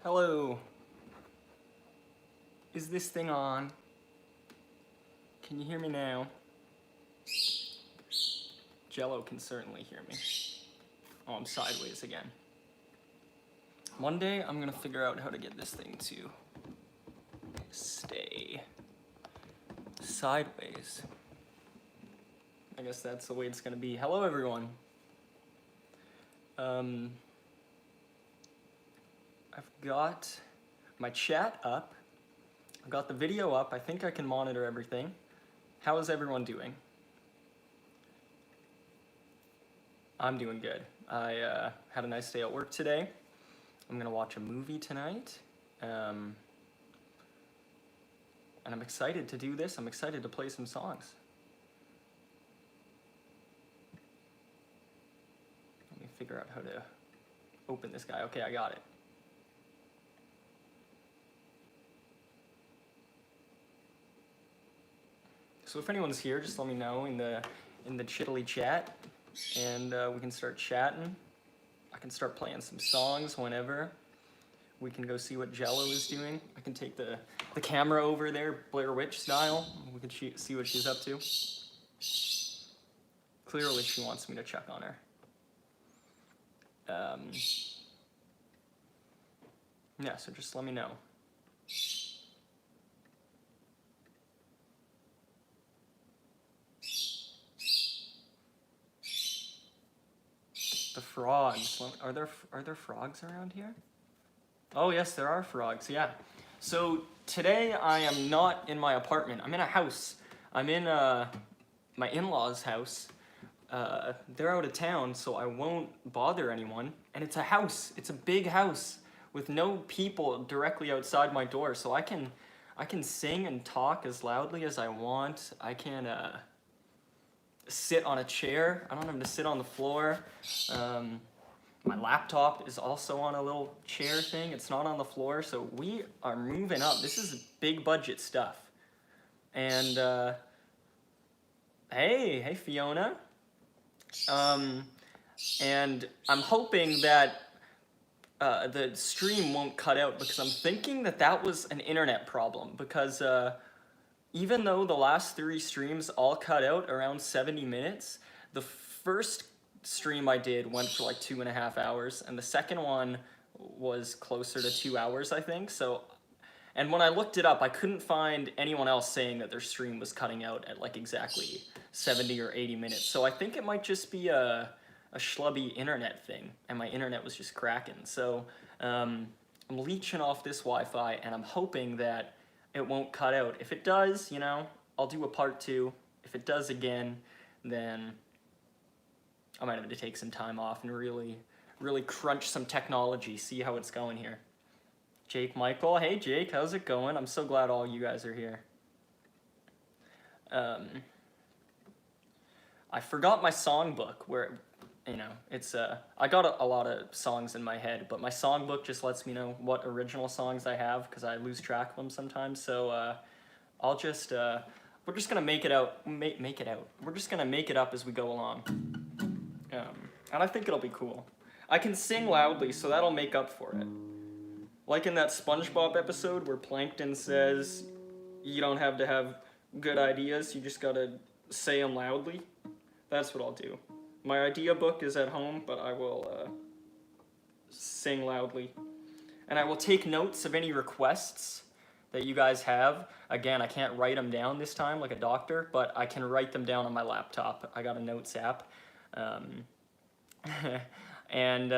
Hello. Is this thing on? Can you hear me now? Jello can certainly hear me. Oh, I'm sideways again. One day I'm gonna figure out how to get this thing to stay sideways. I guess that's the way it's gonna be. Hello, everyone. I've got my chat up. I've got the video up. I think I can monitor everything. How is everyone doing? I'm doing good. I had a nice day at work today. I'm gonna watch a movie tonight. And I'm excited to do this. I'm excited to play some songs. Let me figure out how to open this guy. Okay, I got it. So if anyone's here, just let me know in the chittily chat, and we can start chatting. I can start playing some songs whenever. We can go see what Jello is doing. I can take the camera over there, Blair Witch style. We can see what she's up to. Clearly she wants me to check on her. Yeah, so just let me know. The frogs. Are there frogs around here? Oh yes, there are frogs, yeah. So today I am not in my apartment. I'm in a house. I'm in my in-laws' house. They're out of town, so I won't bother anyone. And it's a house. It's a big house with no people directly outside my door, so I can sing and talk as loudly as I want. I can sit on a chair. I don't have to sit on the floor. My laptop is also on a little chair thing. It's not on the floor, so we are moving up. This is big budget stuff. And hey Fiona. And I'm hoping that the stream won't cut out, because I'm thinking that was an internet problem, because even though the last 3 streams all cut out around 70 minutes, the first stream I did went for like 2.5 hours, and the second one was closer to 2 hours, I think. So, and when I looked it up, I couldn't find anyone else saying that their stream was cutting out at like exactly 70 or 80 minutes. So I think it might just be a schlubby internet thing, and my internet was just cracking. So I'm leeching off this Wi-Fi, and I'm hoping that it won't cut out. If it does, you know, I'll do a part 2. If it does again, then I might have to take some time off and really crunch some technology, see how it's going here. Jake Michael, hey Jake, how's it going? I'm so glad all you guys are here. I forgot my songbook, where, you know, it's I got a lot of songs in my head, but my songbook just lets me know what original songs I have, because I lose track of them sometimes. So I'll just we're just gonna make it out. Make it out. We're just gonna make it up as we go along. And I think it'll be cool. I can sing loudly, so that'll make up for it. Like in that SpongeBob episode where Plankton says, you don't have to have good ideas, you just gotta say them loudly. That's what I'll do. My idea book is at home, but I will sing loudly. And I will take notes of any requests that you guys have. Again, I can't write them down this time like a doctor, but I can write them down on my laptop. I got a notes app. And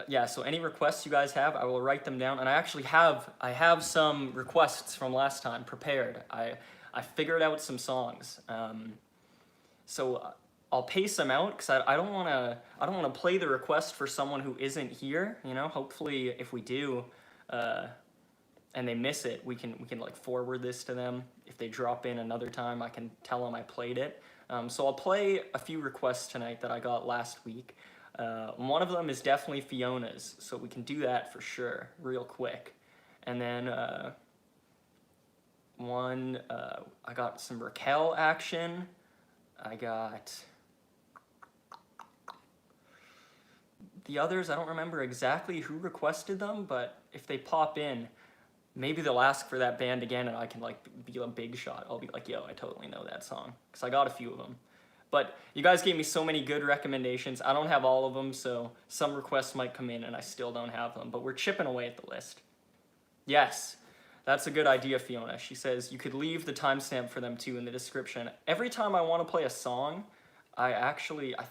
yeah, so any requests you guys have, I will write them down. And I actually have some requests from last time prepared. I figured out some songs. So I'll pace them out, because I don't want to play the request for someone who isn't here. You know, hopefully if we do and they miss it, we can like forward this to them. If they drop in another time, I can tell them I played it. So I'll play a few requests tonight that I got last week. One of them is definitely Fiona's, so we can do that for sure, real quick. And then I got some Raquel action. I got the others, I don't remember exactly who requested them, but if they pop in, maybe they'll ask for that band again and I can like be a big shot. I'll be like, yo, I totally know that song. Because I got a few of them. But you guys gave me so many good recommendations. I don't have all of them, so some requests might come in and I still don't have them. But we're chipping away at the list. Yes, that's a good idea, Fiona. She says you could leave the timestamp for them too in the description. Every time I want to play a song, I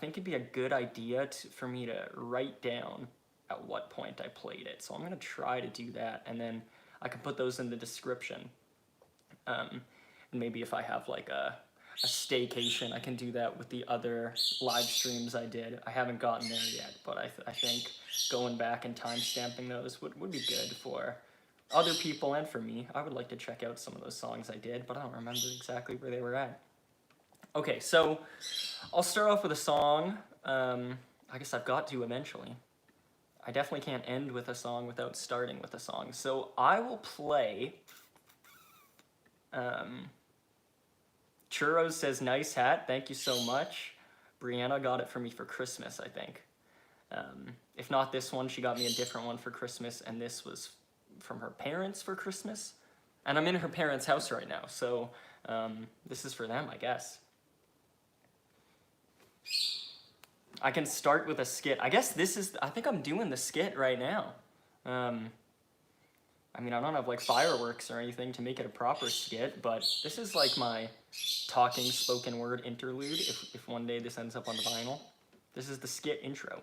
think it'd be a good idea for me to write down at what point I played it. So I'm going to try to do that, and then I can put those in the description. And maybe if I have like a staycation, I can do that with the other live streams I did. I haven't gotten there yet, but I think going back and time-stamping those would be good for other people and for me. I would like to check out some of those songs I did, but I don't remember exactly where they were at. Okay, so I'll start off with a song. I guess I've got to eventually. I definitely can't end with a song without starting with a song. So I will play... Churros says, nice hat, thank you so much. Brianna got it for me for Christmas, I think. If not this one, she got me a different one for Christmas, and this was from her parents for Christmas. And I'm in her parents' house right now, so this is for them, I guess. I can start with a skit. I guess I think I'm doing the skit right now. I mean, I don't have like fireworks or anything to make it a proper skit, but this is like my talking spoken word interlude if one day this ends up on the vinyl. This is the skit intro.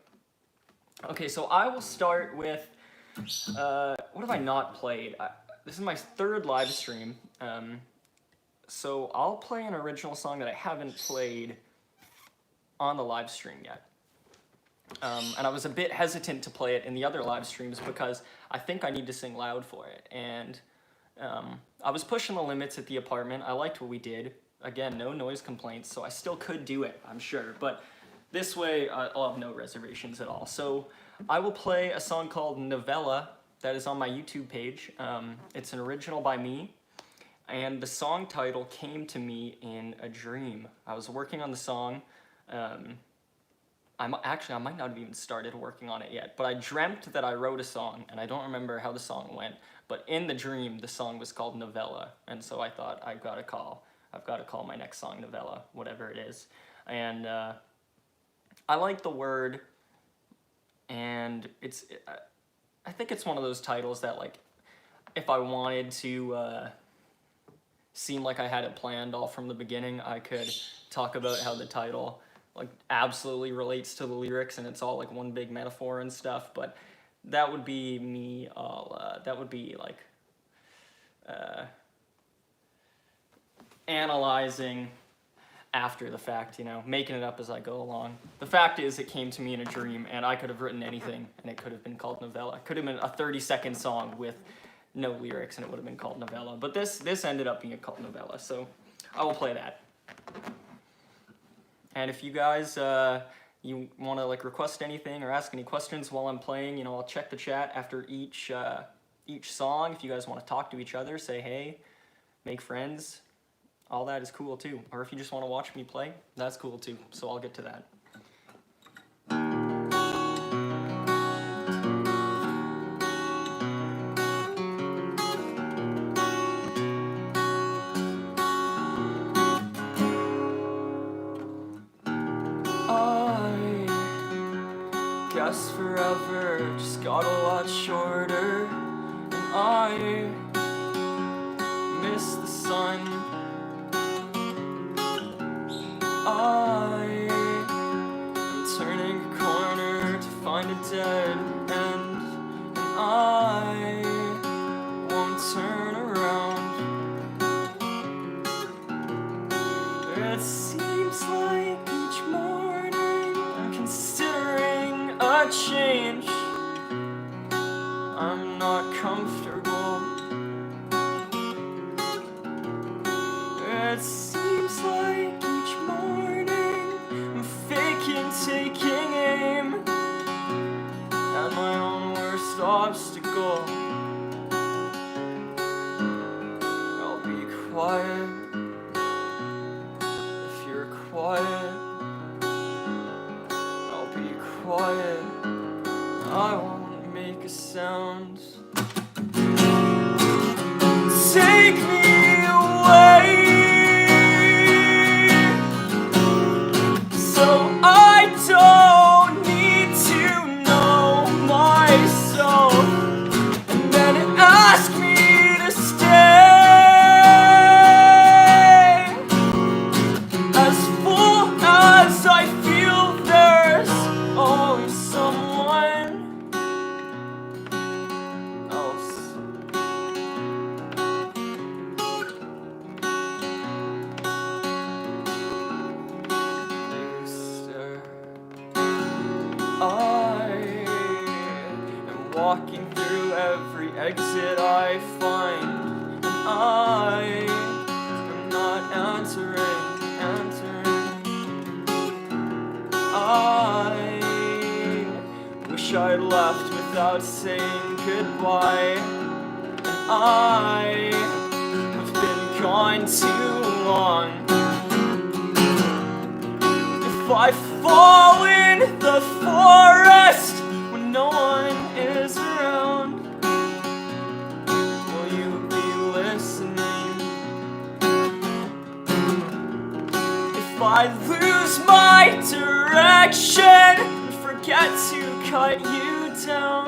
Okay, so I will start with, what have I not played? This is my third live stream, so I'll play an original song that I haven't played on the live stream yet. And I was a bit hesitant to play it in the other live streams because I think I need to sing loud for it. And I was pushing the limits at the apartment. I liked what we did. Again, no noise complaints, so I still could do it, I'm sure. But this way, I'll have no reservations at all. So I will play a song called Novella that is on my YouTube page. It's an original by me. And the song title came to me in a dream. I was working on the song. I might not have even started working on it yet, but I dreamt that I wrote a song, and I don't remember how the song went, but in the dream, the song was called Novella, and so I thought, I've got to call my next song Novella, whatever it is. And I like the word, and I think it's one of those titles that, like, if I wanted to seem like I had it planned all from the beginning, I could talk about how the title like absolutely relates to the lyrics and it's all like one big metaphor and stuff, but that would be me that would be like analyzing after the fact, you know, making it up as I go along. The fact is it came to me in a dream and I could have written anything and it could have been called Novella. It could have been a 30-second song with no lyrics and it would have been called Novella, but this ended up being called Novella, so I will play that. And if you guys, you want to like request anything or ask any questions while I'm playing, you know, I'll check the chat after each song. If you guys want to talk to each other, say hey, make friends, all that is cool too. Or if you just want to watch me play, that's cool too. So I'll get to that. Guess forever just got a lot shorter, and I miss the sun. I am turning a corner to find a dead end, and I won't turn around. It seems like each morning I'm considering a change. I'm not comfortable. It seems like each morning I'm faking taking aim at my own worst obstacle. I'll be quiet if you're quiet. I'll be quiet it I find? And I am not answering. I wish I'd left without saying goodbye. And I have been gone too long. If I fall in the forest when no one is around, will you be listening? If I lose my direction and forget to cut you down,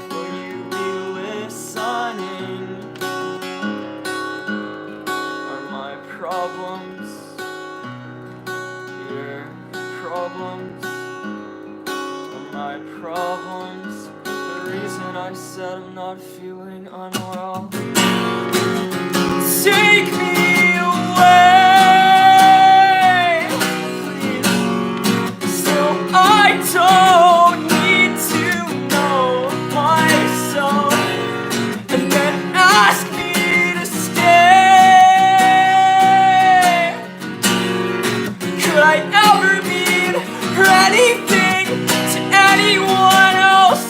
will you be listening? Are my problems your problems? Are my problems the reason I said I'm not feeling unwell? Take me away, please, so I don't need to know myself, and then ask me to stay. Could I ever mean anything to anyone else?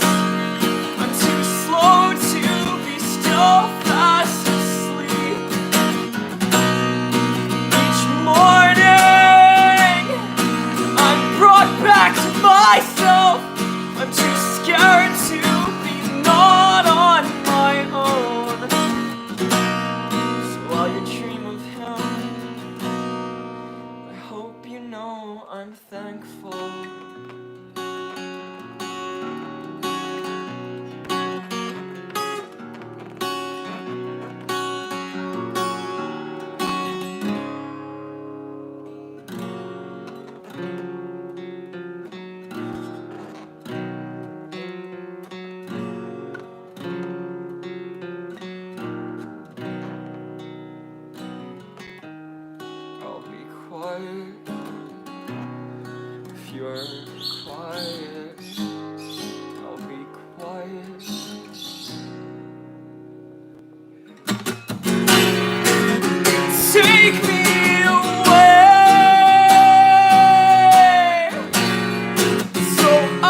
I'm too slow to be still, fast asleep. Each morning I'm brought back to myself. I'm too scared to be not on my own. So while you dream of him, I hope you know I'm thankful. I'll be quiet if you're quiet. I'll be quiet. Take me away, so I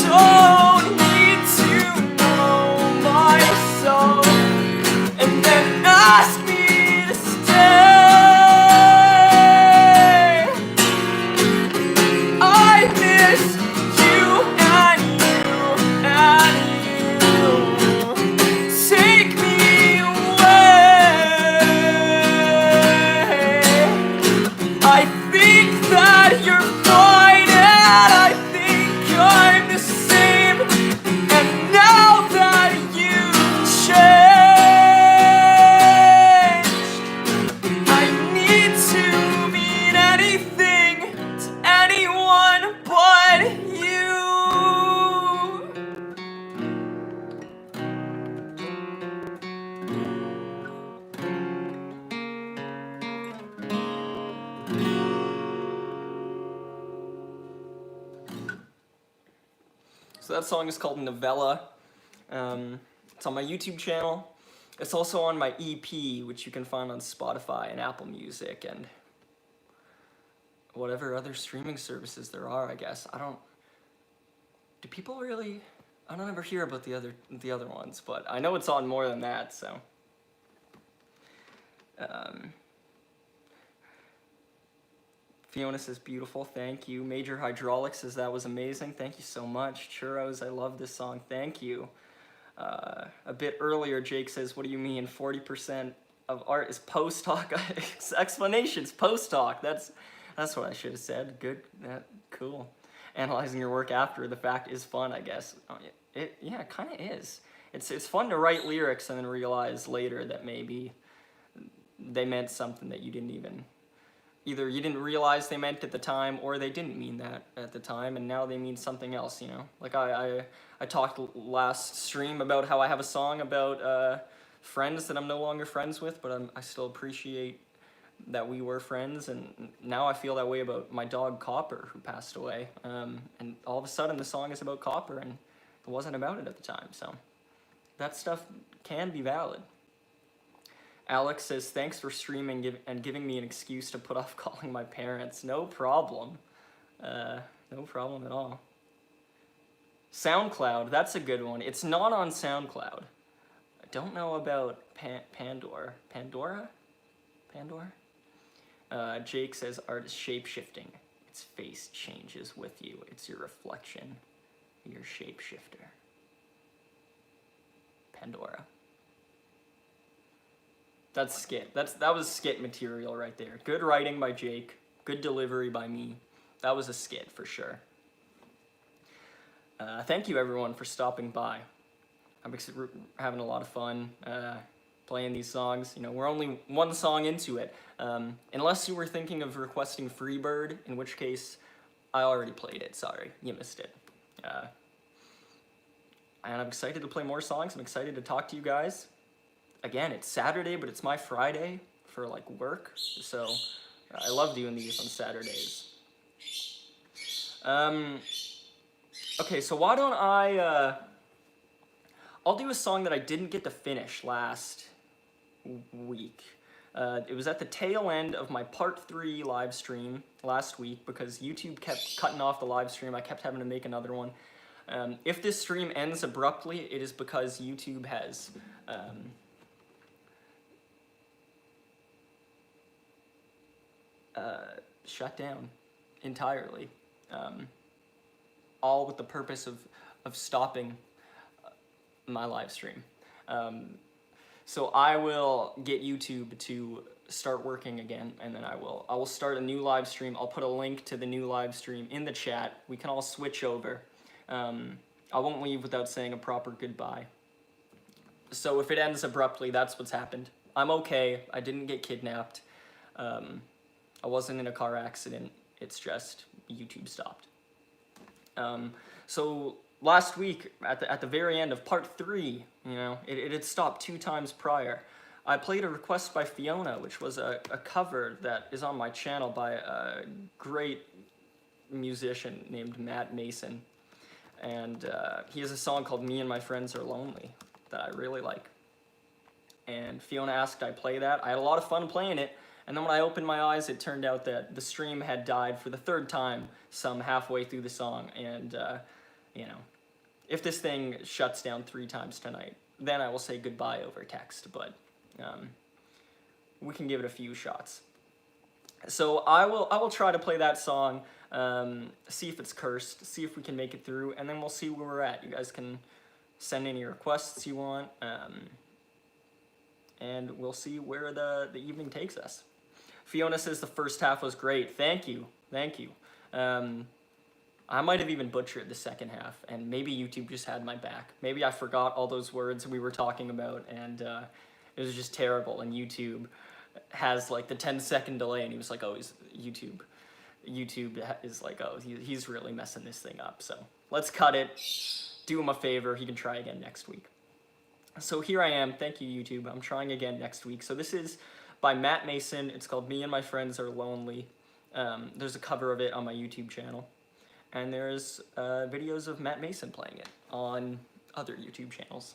don't need to know myself, and then ask me to stay. I miss you and you and you. Take me away. I think that you're fine, and I think I'm the same. And now that you've changed, I need to mean anything to anyone but you. So that song is called Novella. It's on my YouTube channel. It's also on my EP, which you can find on Spotify and Apple Music and whatever other streaming services there are, I guess. Do people really? I don't ever hear about the other ones, but I know it's on more than that, so. Fiona says, beautiful, thank you. Major Hydraulics says, that was amazing. Thank you so much. Churros, I love this song. Thank you. A bit earlier, Jake says, what do you mean 40% of art is post-hoc? Explanations, post-hoc. That's what I should have said. Good, cool. Analyzing your work after the fact is fun, I guess. Yeah, it kind of is. It's fun to write lyrics and then realize later that maybe they meant something that you didn't even... Either you didn't realize they meant at the time, or they didn't mean that at the time, and now they mean something else, you know? Like I talked last stream about how I have a song about friends that I'm no longer friends with, but I still appreciate that we were friends, and now I feel that way about my dog Copper, who passed away. And all of a sudden the song is about Copper, and it wasn't about it at the time, so that stuff can be valid. Alex says, thanks for streaming and giving me an excuse to put off calling my parents. No problem. No problem at all. SoundCloud, that's a good one. It's not on SoundCloud. I don't know about Pandora. Pandora? Jake says, art is shape-shifting. Its face changes with you. It's your reflection. Your shapeshifter. Pandora. That's skit. That was skit material right there. Good writing by Jake. Good delivery by me. That was a skit for sure. Thank you everyone for stopping by. I'm having a lot of fun playing these songs. You know, we're only one song into it. Unless you were thinking of requesting Freebird, in which case I already played it. Sorry, you missed it. And I'm excited to play more songs. I'm excited to talk to you guys. Again, it's Saturday, but it's my Friday for like work, so I love doing these on Saturdays. Okay, so why don't I'll do a song that I didn't get to finish last week. It was at the tail end of my part 3 live stream last week because YouTube kept cutting off the live stream. I kept having to make another one. If this stream ends abruptly, it is because YouTube has shut down entirely, all with the purpose of stopping my live stream. So I will get YouTube to start working again, and then I will start a new live stream. I'll put a link to the new live stream in the chat. We can all switch over. I won't leave without saying a proper goodbye. So if it ends abruptly, that's what's happened. I'm okay. I didn't get kidnapped. I wasn't in a car accident. It's just YouTube stopped. So last week, at the very end of part 3, you know, it had stopped 2 times prior. I played a request by Fiona, which was a cover that is on my channel by a great musician named Matt Mason. And he has a song called Me and My Friends Are Lonely that I really like. And Fiona asked I play that. I had a lot of fun playing it. And then when I opened my eyes, it turned out that the stream had died for the 3rd time, some halfway through the song. And, you know, if this thing shuts down 3 times tonight, then I will say goodbye over text. But we can give it a few shots. So I will try to play that song, see if it's cursed, see if we can make it through, and then we'll see where we're at. You guys can send any requests you want, and we'll see where the evening takes us. Fiona says the first half was great. Thank you. I might have even butchered the second half, and maybe YouTube just had my back. Maybe I forgot all those words we were talking about, and it was just terrible, and YouTube has like the 10-second delay, and he was like, oh, YouTube is like, oh, he's really messing this thing up. So let's cut it, do him a favor, he can try again next week. So here I am. Thank you, YouTube. I'm trying again next week. So this is by Matt Mason. It's called Me and My Friends Are Lonely. There's a cover of it on my YouTube channel. And there's videos of Matt Mason playing it on other YouTube channels.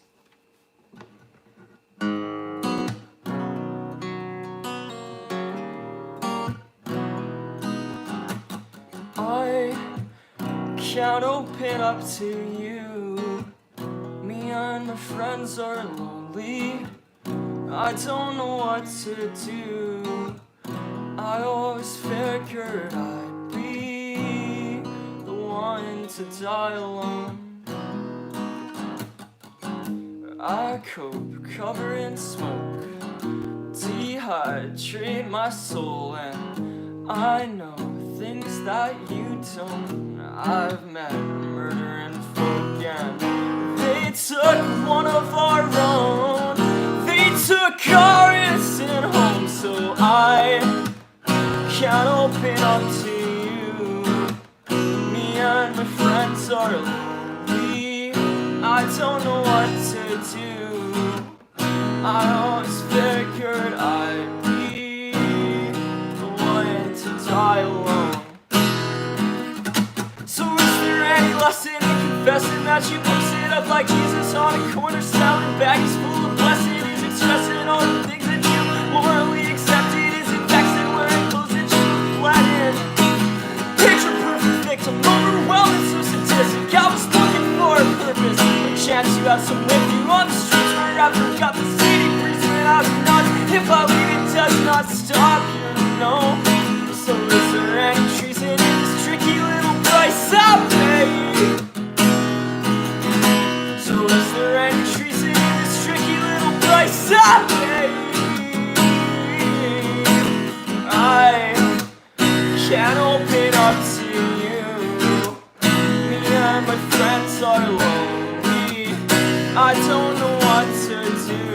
I can't open up to you. Me and my friends are lonely. I don't know what to do. I always figured I'd be the one to die alone. I cope, cover in smoke, dehydrate my soul, and I know things that you don't. I've met murder and folk, and they took one of our own. They took our innocent home, so I can't open up to you. Me and my friends are lonely. I don't know what to do. I always figured I'd be the one to die alone. So is there any lesson in confessing that you posted up up like Jesus on a corner selling baggies full of blessed. Is expressing all the things that you morally accepted. Is it vexing wearing clothes that you let in? Picture perfect victim, overwhelmed and so sadistic. I was looking for a purpose, a chance you have some with you on the streets where I forgot the city breeze without none. If I leave, it does not stop, you know. So is there any treason in this tricky little price I pay? So is there any treason in this tricky little price I pay? I can't open up to you. Me and my friends are lonely. I don't know what to do.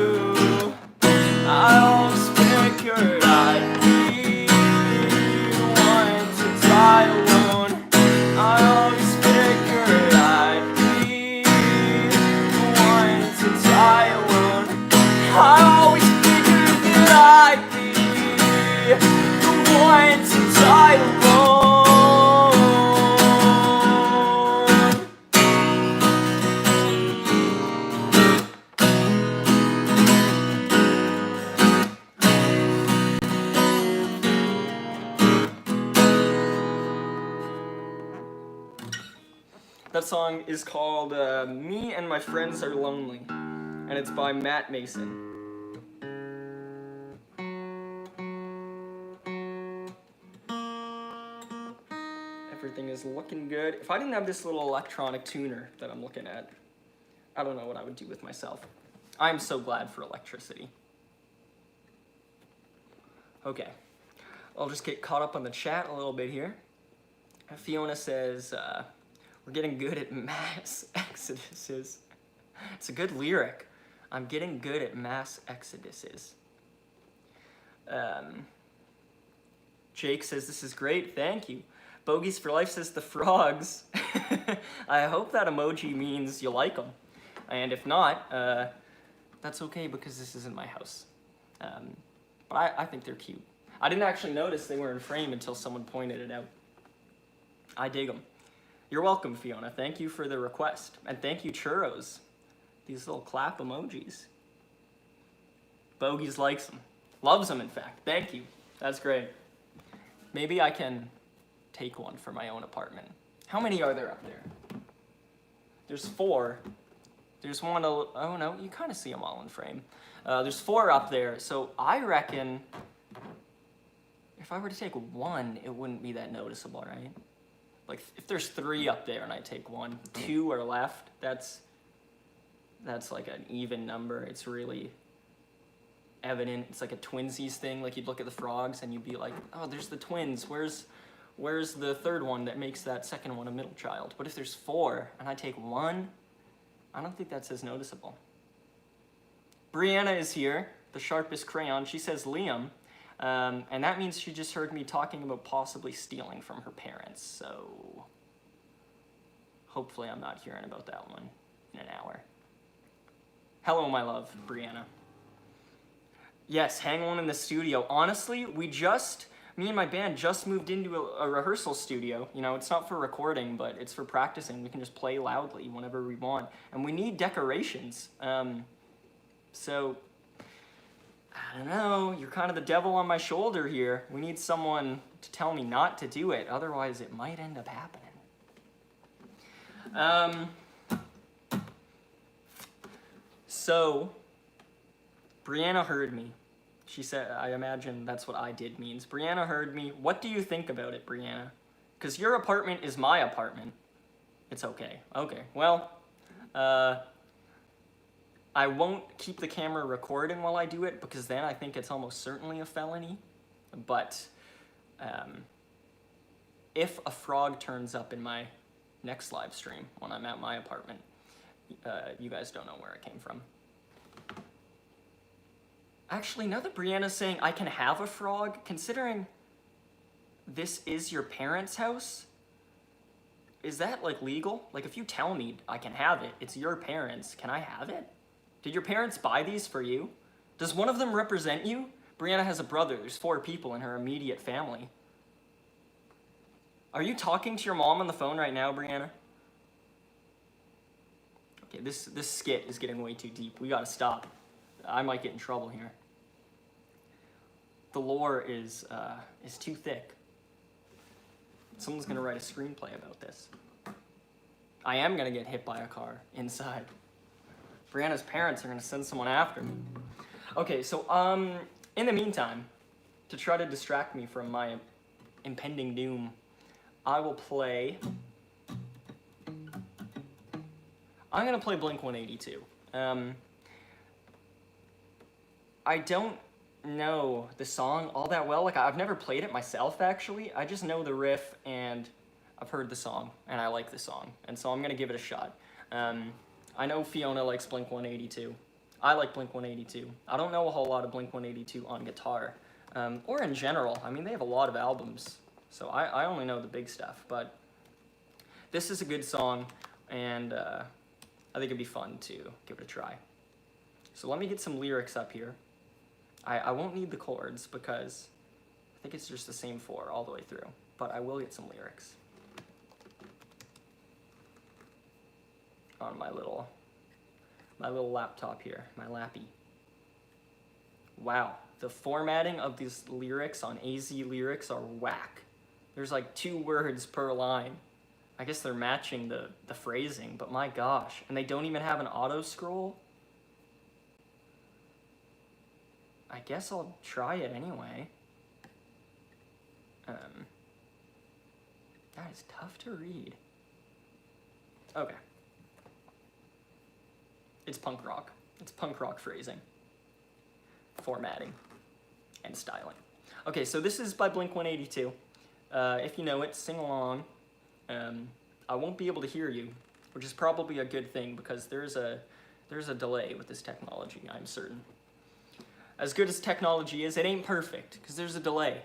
I always figured I'd be the one to die alone. I always figured I'd be the one to die alone. I always figured that I'd be the one to die alone. That song is called Me and My Friends Are Lonely, and it's by Matt Mason. Everything is looking good. If I didn't have this little electronic tuner that I'm looking at, I don't know what I would do with myself. I'm so glad for electricity. Okay, I'll just get caught up on the chat a little bit here. Fiona says, we're getting good at mass exoduses. It's a good lyric. I'm getting good at mass exoduses. Jake says, this is great, thank you. Bogies for Life says, the frogs. I hope that emoji means you like them. And if not, that's okay because this isn't my house. But I think they're cute. I didn't actually notice they were in frame until someone pointed it out. I dig them. You're welcome, Fiona. Thank you for the request. And thank you, Churros. These little clap emojis. Bogies likes them. Loves them, in fact. Thank you. That's great. Maybe I can take one for my own apartment. How many are there up there? There's 4. There's one, oh no, you kind of see them all in frame. There's 4 up there, so I reckon if I were to take one, it wouldn't be that noticeable, right? Like, if there's 3 up there and I take 1, 2 are left, that's like an even number. It's really evident. It's like a twinsies thing. Like, you'd look at the frogs and you'd be like, oh, there's the twins. Where's the third one that makes that second one a middle child? But if there's 4 and I take 1, I don't think that's as noticeable. Brianna is here, the sharpest crayon. She says Liam. And that means she just heard me talking about possibly stealing from her parents, so hopefully I'm not hearing about that one in an hour. Hello, my love, Brianna. Yes, hang one in the studio. Honestly, me and my band just moved into a rehearsal studio. You know, it's not for recording, but it's for practicing. We can just play loudly whenever we want. And we need decorations. So I don't know, you're kind of the devil on my shoulder here. We need someone to tell me not to do it, otherwise it might end up happening. So, Brianna heard me. She said, I imagine that's what I did means. Brianna heard me. What do you think about it, Brianna? Because your apartment is my apartment. It's okay. Okay, well, I won't keep the camera recording while I do it, because then I think it's almost certainly a felony. But if a frog turns up in my next live stream when I'm at my apartment, you guys don't know where it came from. Actually, now that Brianna's saying I can have a frog, considering this is your parents' house, is that like legal? Like, if you tell me I can have it, it's your parents, can I have it? Did your parents buy these for you? Does one of them represent you? Brianna has a brother. There's 4 people in her immediate family. Are you talking to your mom on the phone right now, Brianna? Okay, this skit is getting way too deep. We gotta stop. I might get in trouble here. The lore is too thick. Someone's gonna write a screenplay about this. I am gonna get hit by a car inside. Brianna's parents are gonna send someone after me. Okay, so in the meantime, to try to distract me from my impending doom, I will play. I'm gonna play Blink-182. I don't know the song all that well. Like, I've never played it myself, actually. I just know the riff, and I've heard the song, and I like the song. And so I'm gonna give it a shot. I know Fiona likes Blink-182. I like Blink-182. I don't know a whole lot of Blink-182 on guitar, or in general. I mean, they have a lot of albums, so I only know the big stuff. But this is a good song, and I think it'd be fun to give it a try. So let me get some lyrics up here. I won't need the chords because I think it's just the same 4 all the way through, but I will get some lyrics on my little laptop here, my lappy. Wow, the formatting of these lyrics on AZ Lyrics are whack. There's like 2 words per line. I guess they're matching the phrasing, but my gosh. And they don't even have an auto scroll? I guess I'll try it anyway. That is tough to read. Okay. It's punk rock. It's punk rock phrasing, formatting, and styling. Okay, so this is by Blink-182. If you know it, sing along. I won't be able to hear you, which is probably a good thing because there's a delay with this technology, I'm certain. As good as technology is, it ain't perfect because there's a delay.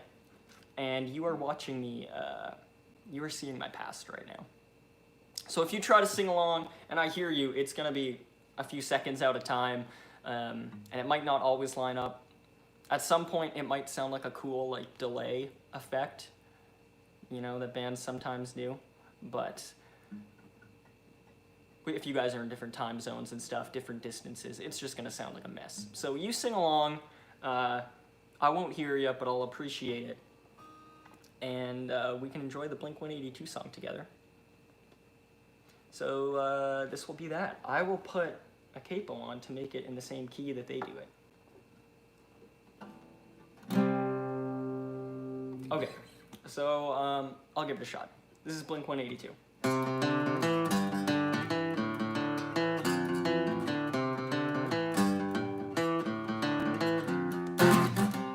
And you are watching me, you are seeing my past right now. So if you try to sing along and I hear you, it's gonna be a few seconds out of time, and it might not always line up. At some point, it might sound like a cool like delay effect, you know, that bands sometimes do. But if you guys are in different time zones and stuff, different distances, it's just gonna sound like a mess. So you sing along. I won't hear you, but I'll appreciate it. And we can enjoy the Blink-182 song together. So this will be that. I will put a capo on to make it in the same key that they do it. Okay, so I'll give it a shot. This is Blink-182.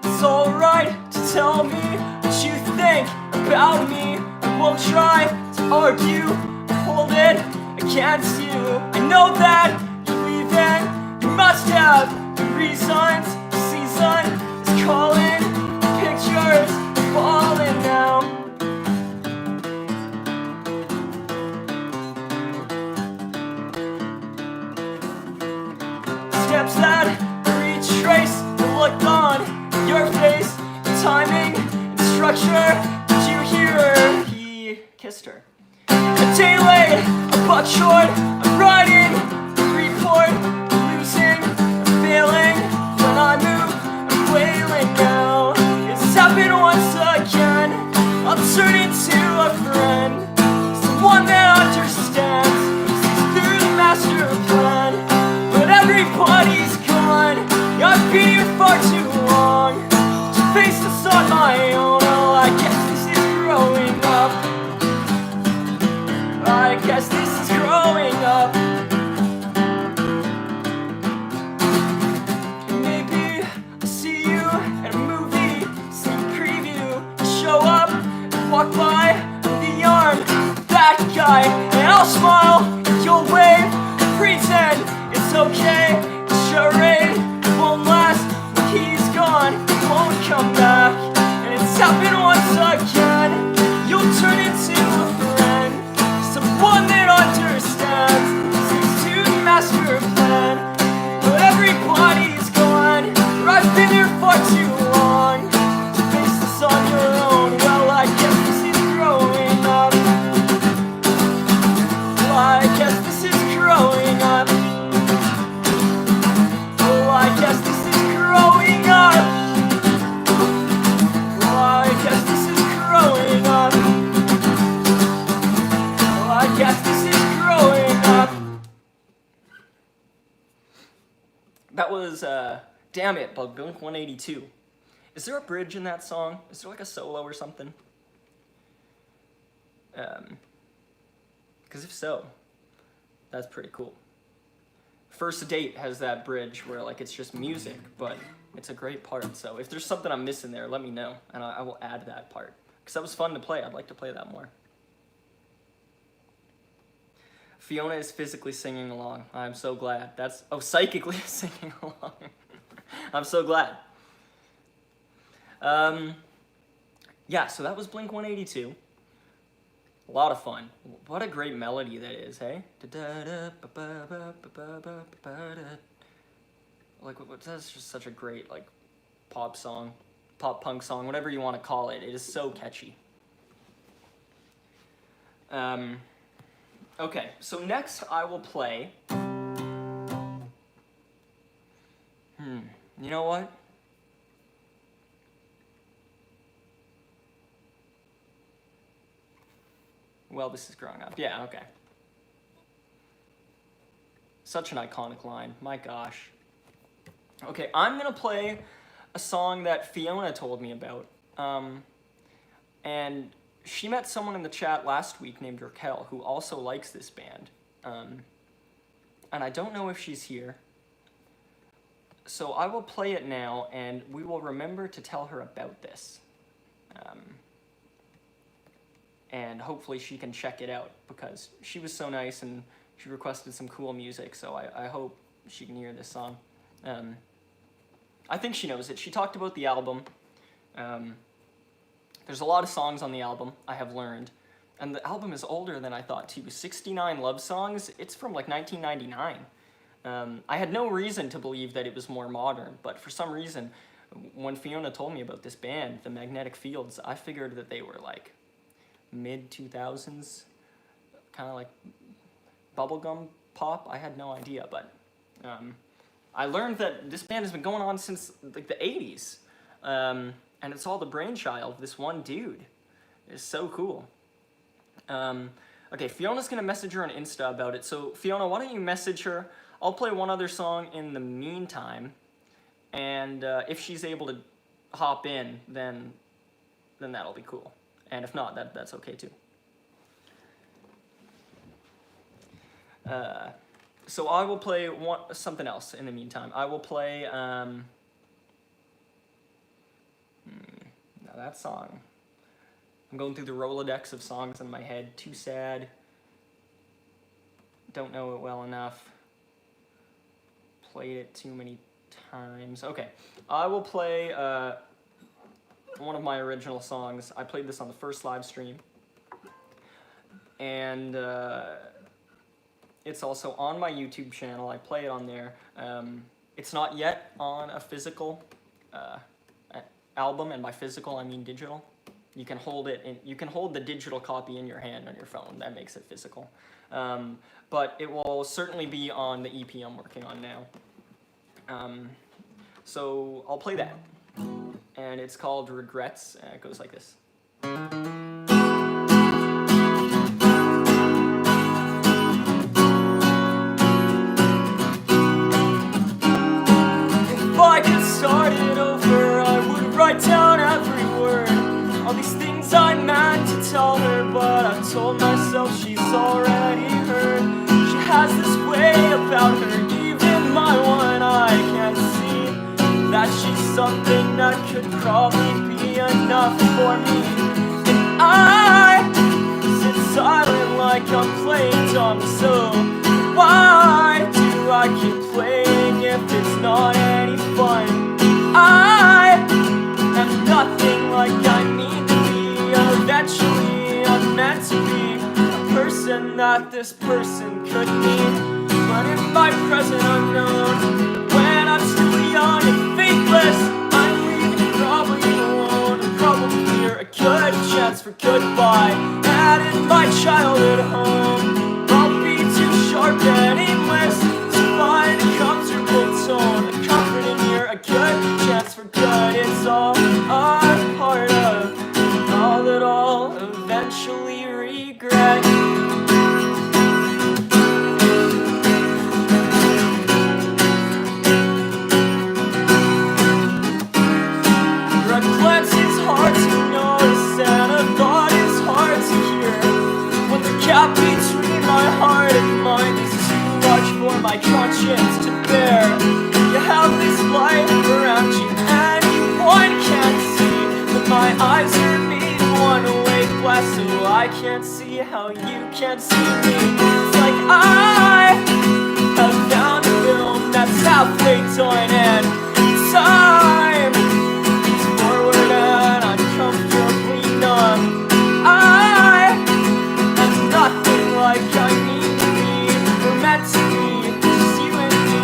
It's alright to tell me what you think about me. I won't try to argue, hold it against you. I know that you're leaving, you must have good reasons. The season is calling, pictures are falling now. Steps that retrace the look on your face, the timing and structure. Did you hear her? He kissed her. A day late, a buck short. I'm writing a report, losing, I'm failing. When I move, I'm wailing now. It's happened once again. I'll turn into a friend, someone that understands, sees through the master plan. But everybody's gone. I've been here far too long to face this on my own. Well, I guess this is growing up. I guess this is growing up. Maybe I'll see you at a movie, some preview. Show up and walk by the arm of that guy, and I'll smile and you'll wave, pretend it's okay. Charade won't last when he's gone, he won't come back. And it's happened once again. You'll turn into a friend, someone that understands, sees to the master plan. But everybody's gone, or I've been here far too long to face this on your own. Well, I guess this is growing up. Well, I guess this is growing up. that was Damn It by Blink-182. Is there a bridge in that song? Is there like a solo or something? Because if so, that's pretty cool. First Date has that bridge where like it's just music, but it's a great part. So if there's something I'm missing there, let me know, and I will add that part. Because that was fun to play. I'd like to play that more. Fiona is physically singing along. I'm so glad. That's, oh, psychically singing along. I'm so glad. Yeah, so that was Blink-182. A lot of fun. What a great melody that is, hey? Like, that's just such a great, like, pop song, pop punk song, whatever you want to call it. It is so catchy. Okay, so next I will play. You know what? Well, this is growing up. Yeah, okay. Such an iconic line. My gosh. Okay, I'm gonna play a song that Fiona told me about. And she met someone in the chat last week named Raquel who also likes this band. And I don't know if she's here. So I will play it now, and we will remember to tell her about this. And hopefully she can check it out, because she was so nice and she requested some cool music, so I hope she can hear this song. I think she knows it. She talked about the album. There's a lot of songs on the album, I have learned. And the album is older than I thought, too. 69 Love Songs, it's from like 1999. I had no reason to believe that it was more modern, but for some reason, when Fiona told me about this band, The Magnetic Fields, I figured that they were like mid-2000s, kind of like bubblegum pop. I had no idea, but I learned that this band has been going on since like the 80s, and it's all the brainchild of this one dude. It's so cool. Okay, Fiona's gonna message her on Insta about it, so Fiona, why don't you message her? I'll play one other song in the meantime, and if she's able to hop in, then that'll be cool. And if not, that's okay too. So I will play something else in the meantime. I will play, now that song. I'm going through the Rolodex of songs in my head. Too Sad. Don't know it well enough. Played it too many times. Okay, I will play one of my original songs. I played this on the first live stream. And it's also on my YouTube channel. I play it on there. It's not yet on a physical album, and by physical I mean digital. You can hold it in, you can hold the digital copy in your hand on your phone. That makes it physical. But it will certainly be on the EP I'm working on now. So I'll play that. And it's called Regrets, and it goes like this. If I could start it over, I would write down every word. All these things I meant to tell her, but I told myself she's already heard. She has this way about her, even my one eye can't see that she's something that could probably be enough for me. And I sit silent like I'm playing dumb, so why do I keep playing if it's not any fun? I am nothing like I need to be. Eventually I'm meant to be a person that this person could need. But in my present unknown, when I'm still young and faithless, I'm leaving probably alone, and probably hear a good chance for goodbye. And in my childhood home, I'll be too sharp and aimless to find a comfortable tone, a comfort in here, a good chance for good. It's all a part of all that I'll eventually regret. my conscience to bear. You have this light around you, and one can't see that my eyes are made one way glass, so I can't see how you can't see me. It's like I have found a film that's halfway done, and time is forward and uncomfortably numb. I am nothing like I need to be, or meant to be, just you and me,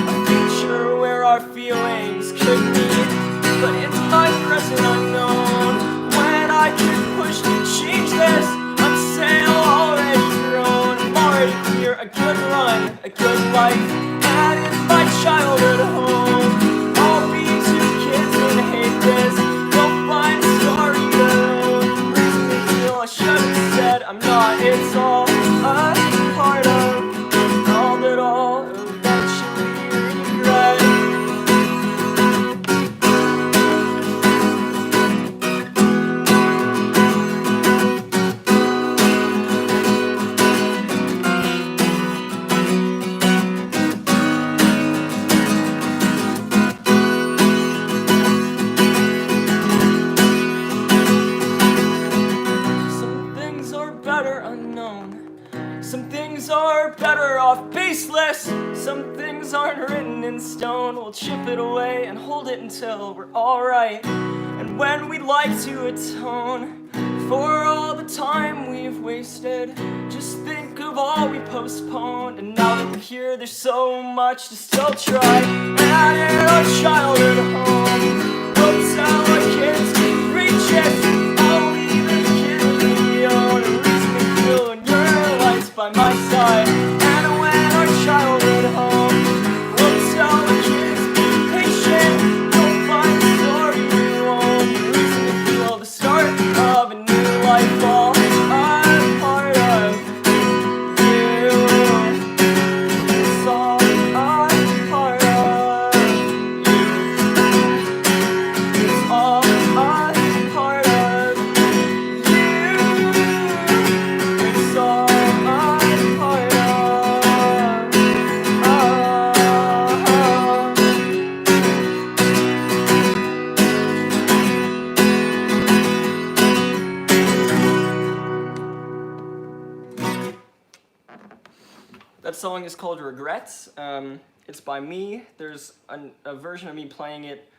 a future where our feelings could meet. But in my present unknown, when I could push to change this, I'm sail already grown. I'm already clear, a good run, a good life, and in my childhood home, I'll be two kids and hate this. They'll find a story their own, reason to feel I should have said I'm not. It's all a part of all that I'll eventually regret. Some things are better unknown. Some things are better off baseless. Some things aren't written in stone. We'll chip it away and hold it until we're alright. And when we'd like to atone for all the time we've wasted, just think of all we postponed. And now that we're here, there's so much to still try. And in our childhood home, we'll tell our kids to reach it. I'll leave a kid in the own, a reason to feel when your light's by my side. And when our childhood home, we'll tell the kids be patient. Don't find the story you own, a reason to feel the start of a new life. All a part of you. It's all a part of you. It's all a part of you. It's all a part of. That song is called Regrets. It's by me. There's a version of me playing it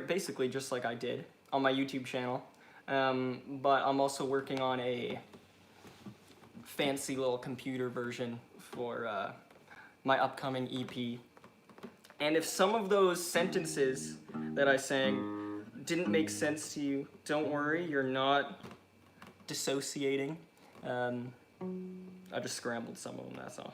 basically just like I did on my YouTube channel. But I'm also working on a fancy little computer version for my upcoming EP. And if some of those sentences that I sang didn't make sense to you, don't worry, you're not dissociating. I just scrambled some of them, that's all.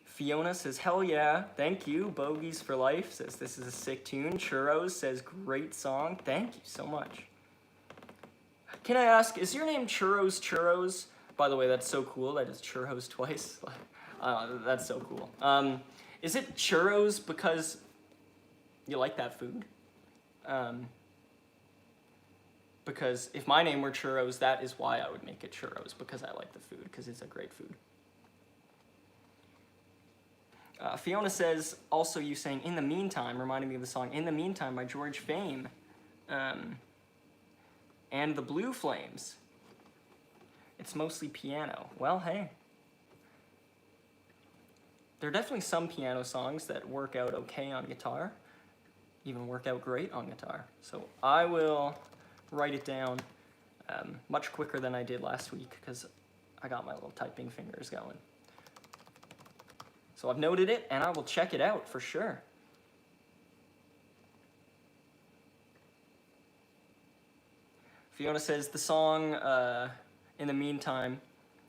Fiona says, hell yeah, thank you. Bogies for Life says, this is a sick tune. Churros says, great song. Thank you so much. Can I ask, is your name Churros? By the way, that's so cool. That is churros twice. That's so cool. Is it churros because you like that food? Because if my name were Churros, that is why I would make it Churros, because I like the food, because it's a great food. Fiona says, also you saying In the Meantime, reminded me of the song In the Meantime by George Fame. And the Blue Flames. It's mostly piano. Well, hey. There are definitely some piano songs that work out okay on guitar, even work out great on guitar. So I will write it down much quicker than I did last week because I got my little typing fingers going. So I've noted it, and I will check it out for sure. Fiona says, the song, In the Meantime,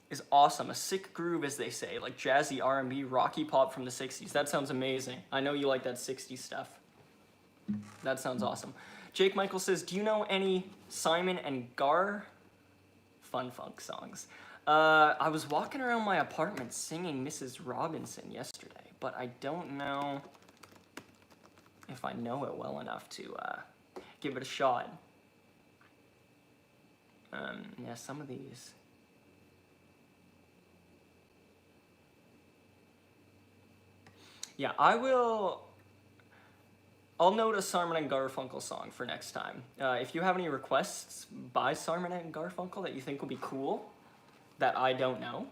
is awesome. A sick groove, as they say, like jazzy R&B, rocky pop from the 60s. That sounds amazing. I know you like that 60s stuff. That sounds awesome. Jake Michael says, do you know any Simon and Gar fun funk songs? I was walking around my apartment singing Mrs. Robinson yesterday, but I don't know if I know it well enough to give it a shot. Yeah, some of these. Yeah, I'll note a Simon and Garfunkel song for next time. If you have any requests by Simon and Garfunkel that you think would be cool, that I don't know,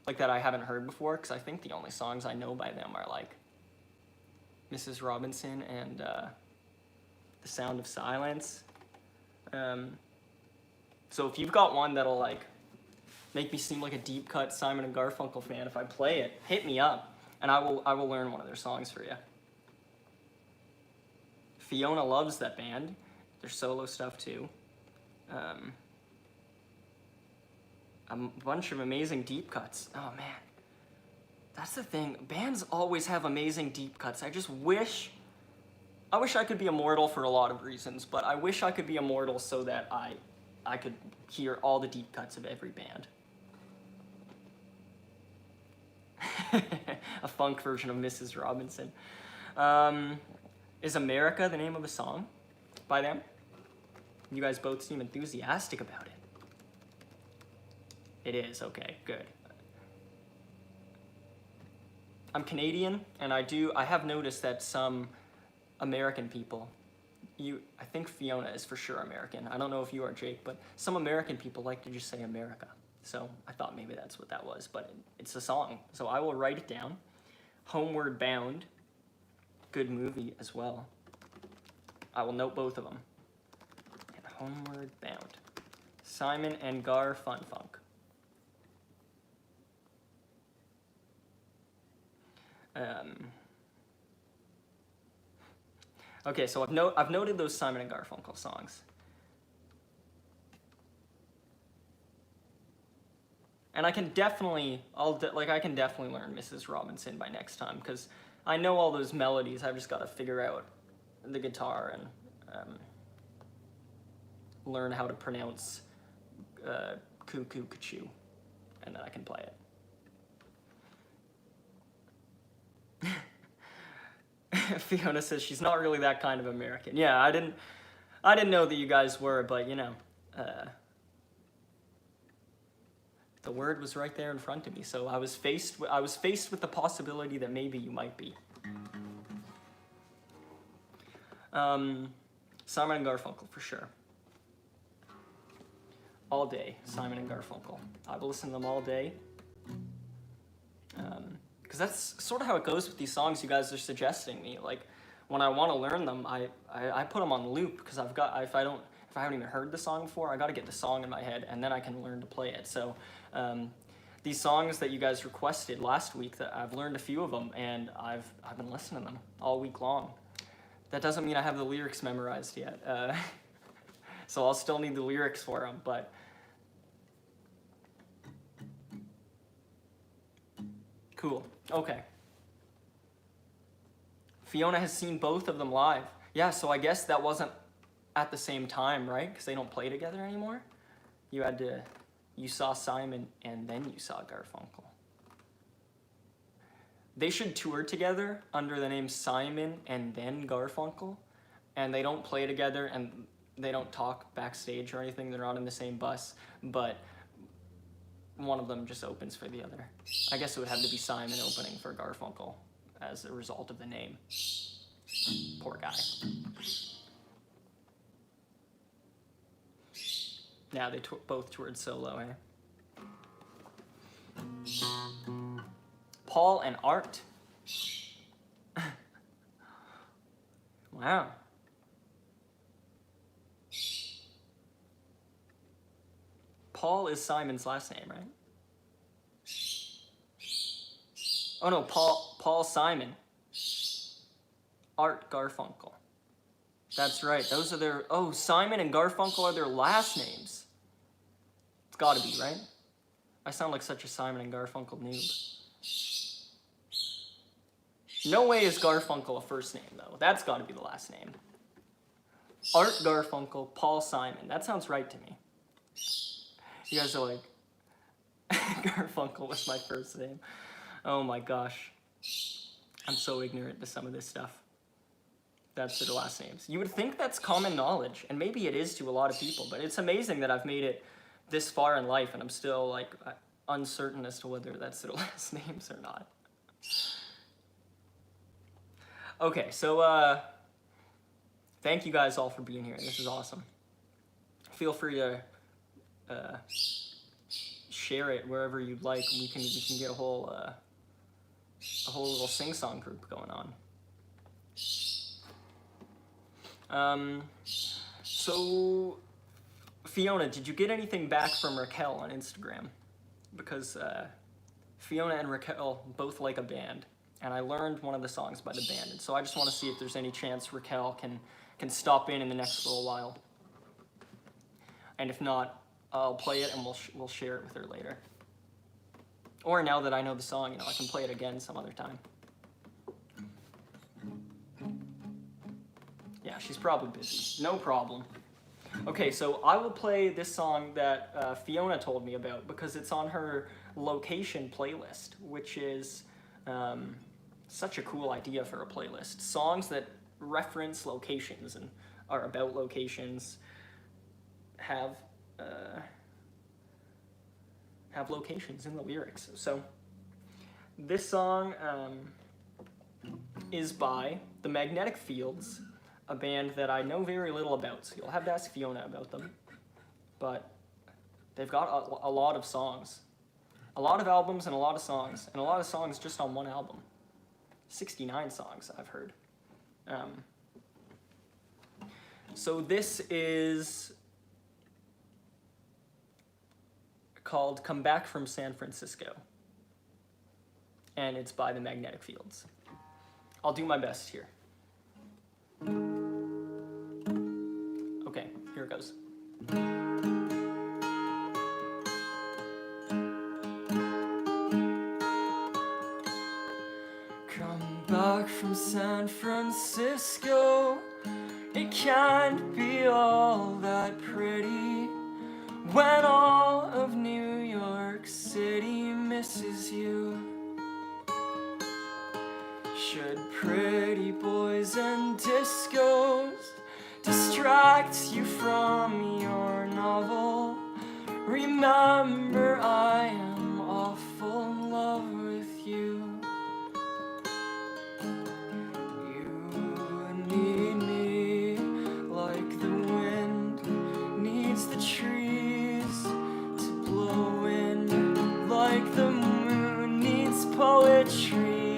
like that I haven't heard before, because I think the only songs I know by them are like Mrs. Robinson and The Sound of Silence. So if you've got one that'll like make me seem like a deep cut Simon and Garfunkel fan if I play it, hit me up, and I will learn one of their songs for you. Fiona loves that band. Their solo stuff too. A bunch of amazing deep cuts. Oh man, that's the thing. Bands always have amazing deep cuts. I wish I could be immortal for a lot of reasons, but I wish I could be immortal so that I could hear all the deep cuts of every band. A funk version of Mrs. Robinson. Is America the name of a song by them? You guys both seem enthusiastic about it. It is, okay, good. I'm Canadian, and I have noticed that some American people, I think Fiona is for sure American. I don't know if you are, Jake, but some American people like to just say America. So I thought maybe that's what that was, but it's a song. So I will write it down. Homeward Bound, good movie as well. I will note both of them. And Homeward Bound. Simon and Gar Fun Funk. Okay, so I've noted those Simon and Garfunkel songs. And I can definitely learn Mrs. Robinson by next time, because I know all those melodies. I've just got to figure out the guitar and learn how to pronounce cuckoo kachoo, and then I can play it. Fiona says she's not really that kind of American. Yeah, I didn't know that you guys were, but you know, the word was right there in front of me, so I was faced with the possibility that maybe you might be. Simon and Garfunkel for sure. All day, Simon and Garfunkel. I will listen to them all day. Because that's sort of how it goes with these songs you guys are suggesting me. Like, when I want to learn them, I put them on loop, because if I haven't even heard the song before, I got to get the song in my head, and then I can learn to play it. So these songs that you guys requested last week, that I've learned a few of them, and I've been listening to them all week long. That doesn't mean I have the lyrics memorized yet, so I'll still need the lyrics for them, but cool. Okay. Fiona has seen both of them live. Yeah, so I guess that wasn't at the same time, right? Because they don't play together anymore. You saw Simon and then you saw Garfunkel. They should tour together under the name Simon and then Garfunkel, and they don't play together and they don't talk backstage or anything. They're not in the same bus, but one of them just opens for the other. I guess it would have to be Simon opening for Garfunkel as a result of the name. Poor guy. Yeah, they both toured solo, eh? Paul and Art. Wow. Paul is Simon's last name, right? Oh no, Paul Simon. Art Garfunkel. That's right. Those are their... Oh, Simon and Garfunkel are their last names. It's gotta be, right? I sound like such a Simon and Garfunkel noob. No way is Garfunkel a first name, though. That's gotta be the last name. Art Garfunkel, Paul Simon. That sounds right to me. You guys are like... Garfunkel was my first name. Oh my gosh. I'm so ignorant to some of this stuff. That's their last names. You would think that's common knowledge, and maybe it is to a lot of people, but it's amazing that I've made it this far in life and I'm still like uncertain as to whether that's their last names or not. Okay, so thank you guys all for being here. This is awesome. Feel free to share it wherever you'd like. We can get a whole little sing-song group going on. So Fiona, did you get anything back from Raquel on Instagram? Because Fiona and Raquel both like a band, and I learned one of the songs by the band, and so I just want to see if there's any chance Raquel can stop in the next little while. And if not, I'll play it and we'll share it with her later. Or now that I know the song, I can play it again some other time. Yeah, she's probably busy. No problem. Okay, so I will play this song that Fiona told me about because it's on her location playlist, which is such a cool idea for a playlist. Songs that reference locations and are about locations have locations in the lyrics. So this song is by The Magnetic Fields, a band that I know very little about, so you'll have to ask Fiona about them. But they've got a lot of songs. A lot of albums and a lot of songs. And a lot of songs just on one album. 69 songs, I've heard. So this is called Come Back from San Francisco. And it's by The Magnetic Fields. I'll do my best here. Okay, here it goes. Come back from San Francisco. It can't be all that pretty when all of New York City misses you. Should pretty boys and discos distract you from your novel? Remember, I am awful in love with you. You need me like the wind needs the trees to blow in, like the moon needs poetry.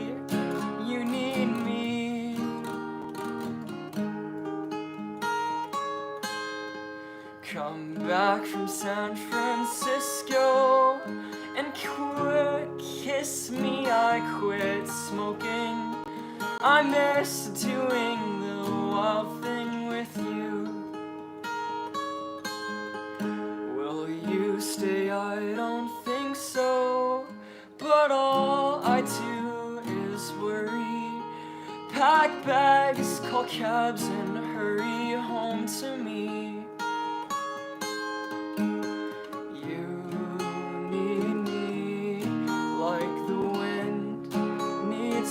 Come back from San Francisco and kiss me. I quit smoking. I miss doing the wild thing with you. Will you stay? I don't think so, but all I do is worry. Pack bags, call cabs, and hurry home to me.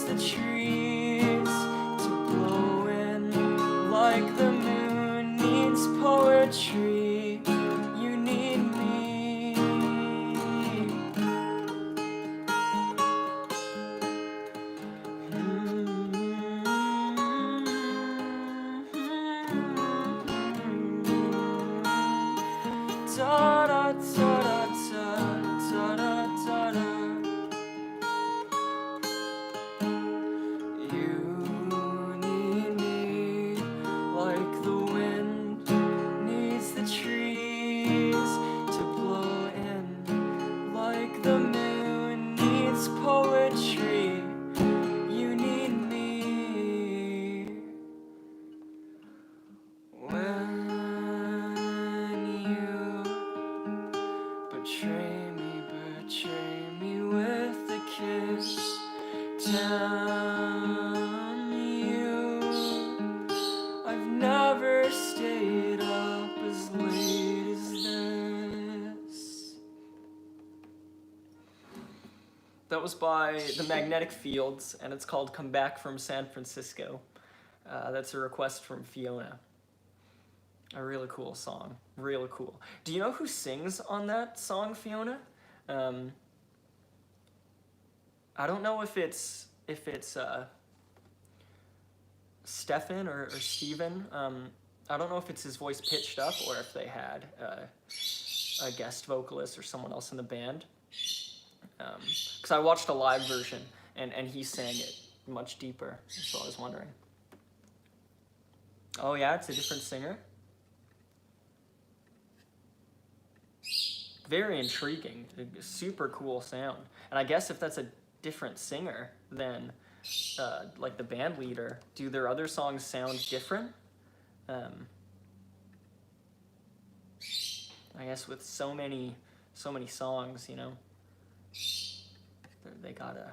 The trees to blow in, like the moon needs poetry. You need me. Da da da da da da da da. Poetry, you need me. When you betray me with a kiss. Damn you, I've never stayed up as late as this. That was by The Magnetic Fields, and it's called Come Back from San Francisco. That's a request from Fiona. A really cool song. Really cool. Do you know who sings on that song, Fiona? I don't know if it's Stefan or Steven. I don't know if it's his voice pitched up or if they had a guest vocalist or someone else in the band. Because I watched a live version and he sang it much deeper, so I was wondering. Oh yeah, it's a different singer? Very intriguing, super cool sound. And I guess if that's a different singer than like the band leader, do their other songs sound different? I guess with so many songs, you know, they gotta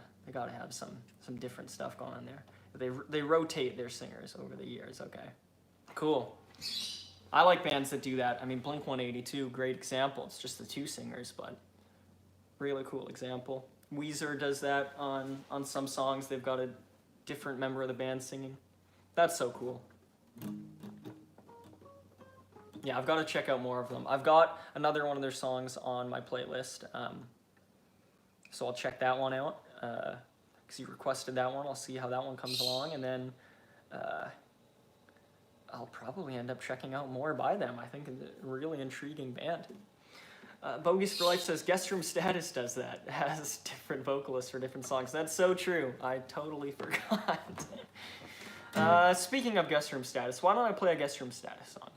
have some different stuff going on there. They rotate their singers over the years. Okay, cool. I like bands that do that. I mean, Blink-182, great example. It's just the two singers, but really cool example. Weezer does that on some songs. They've got a different member of the band singing. That's so cool. Yeah, I've got to check out more of them. I've got another one of their songs on my playlist, so I'll check that one out, because you requested that one. I'll see how that one comes along, and then I'll probably end up checking out more by them. I think it's a really intriguing band. Bogies for Life says, Guest Room Status does that. It has different vocalists for different songs. That's so true. I totally forgot. Speaking of Guest Room Status, why don't I play a Guest Room Status song?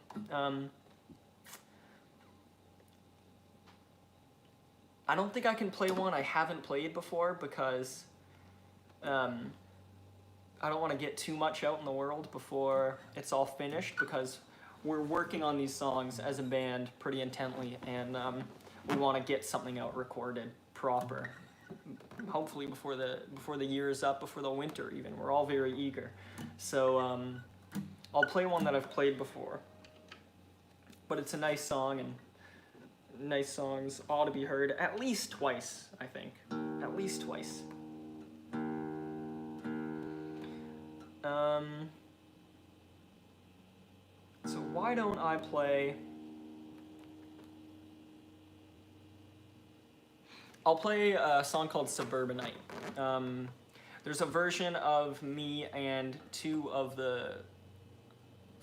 I don't think I can play one I haven't played before because I don't want to get too much out in the world before it's all finished, because we're working on these songs as a band pretty intently, and we want to get something out recorded proper. Hopefully before the year is up, before the winter even. We're all very eager. So I'll play one that I've played before. But it's a nice song, and nice songs ought to be heard at least twice, I think. At least twice. So why don't I play... I'll play a song called Suburbanite. There's a version of me and 2 of the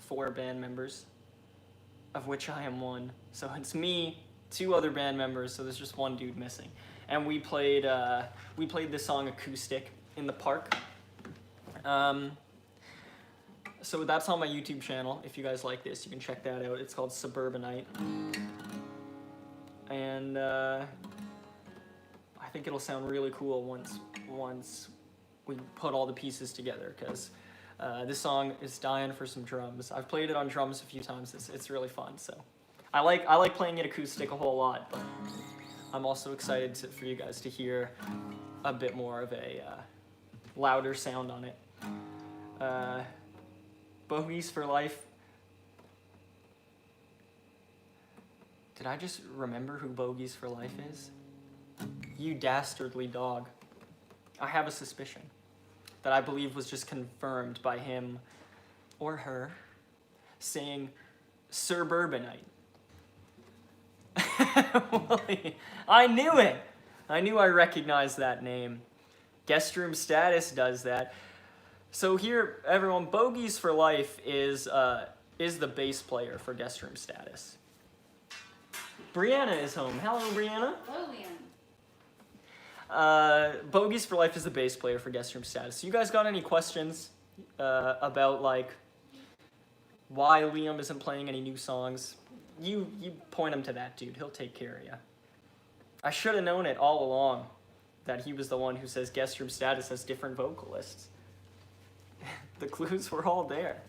4 band members, of which I am one. So it's me, 2 other band members, so there's just 1 dude missing. And we played this song acoustic in the park. So that's on my YouTube channel. If you guys like this, you can check that out. It's called Suburbanite. And I think it'll sound really cool once we put all the pieces together, because this song is dying for some drums. I've played it on drums a few times. It's really fun. So I like playing it acoustic a whole lot, but I'm also excited for you guys to hear a bit more of a louder sound on it. Bogies for Life. Did I just remember who Bogies for Life is? You dastardly dog. I have a suspicion that I believe was just confirmed by him or her saying Suburbanite. I knew it. I knew I recognized that name. Guest Room Status does that. So here, everyone, Bogies for Life is the bass player for Guest Room Status. Brianna is home. Hello, Brianna. Hello, Liam. Bogies for Life is the bass player for Guest Room Status. So you guys got any questions about, like, why Liam isn't playing any new songs? You point him to that dude. He'll take care of you. I should have known it all along, that he was the one who says Guest Room Status has different vocalists. The clues were all there.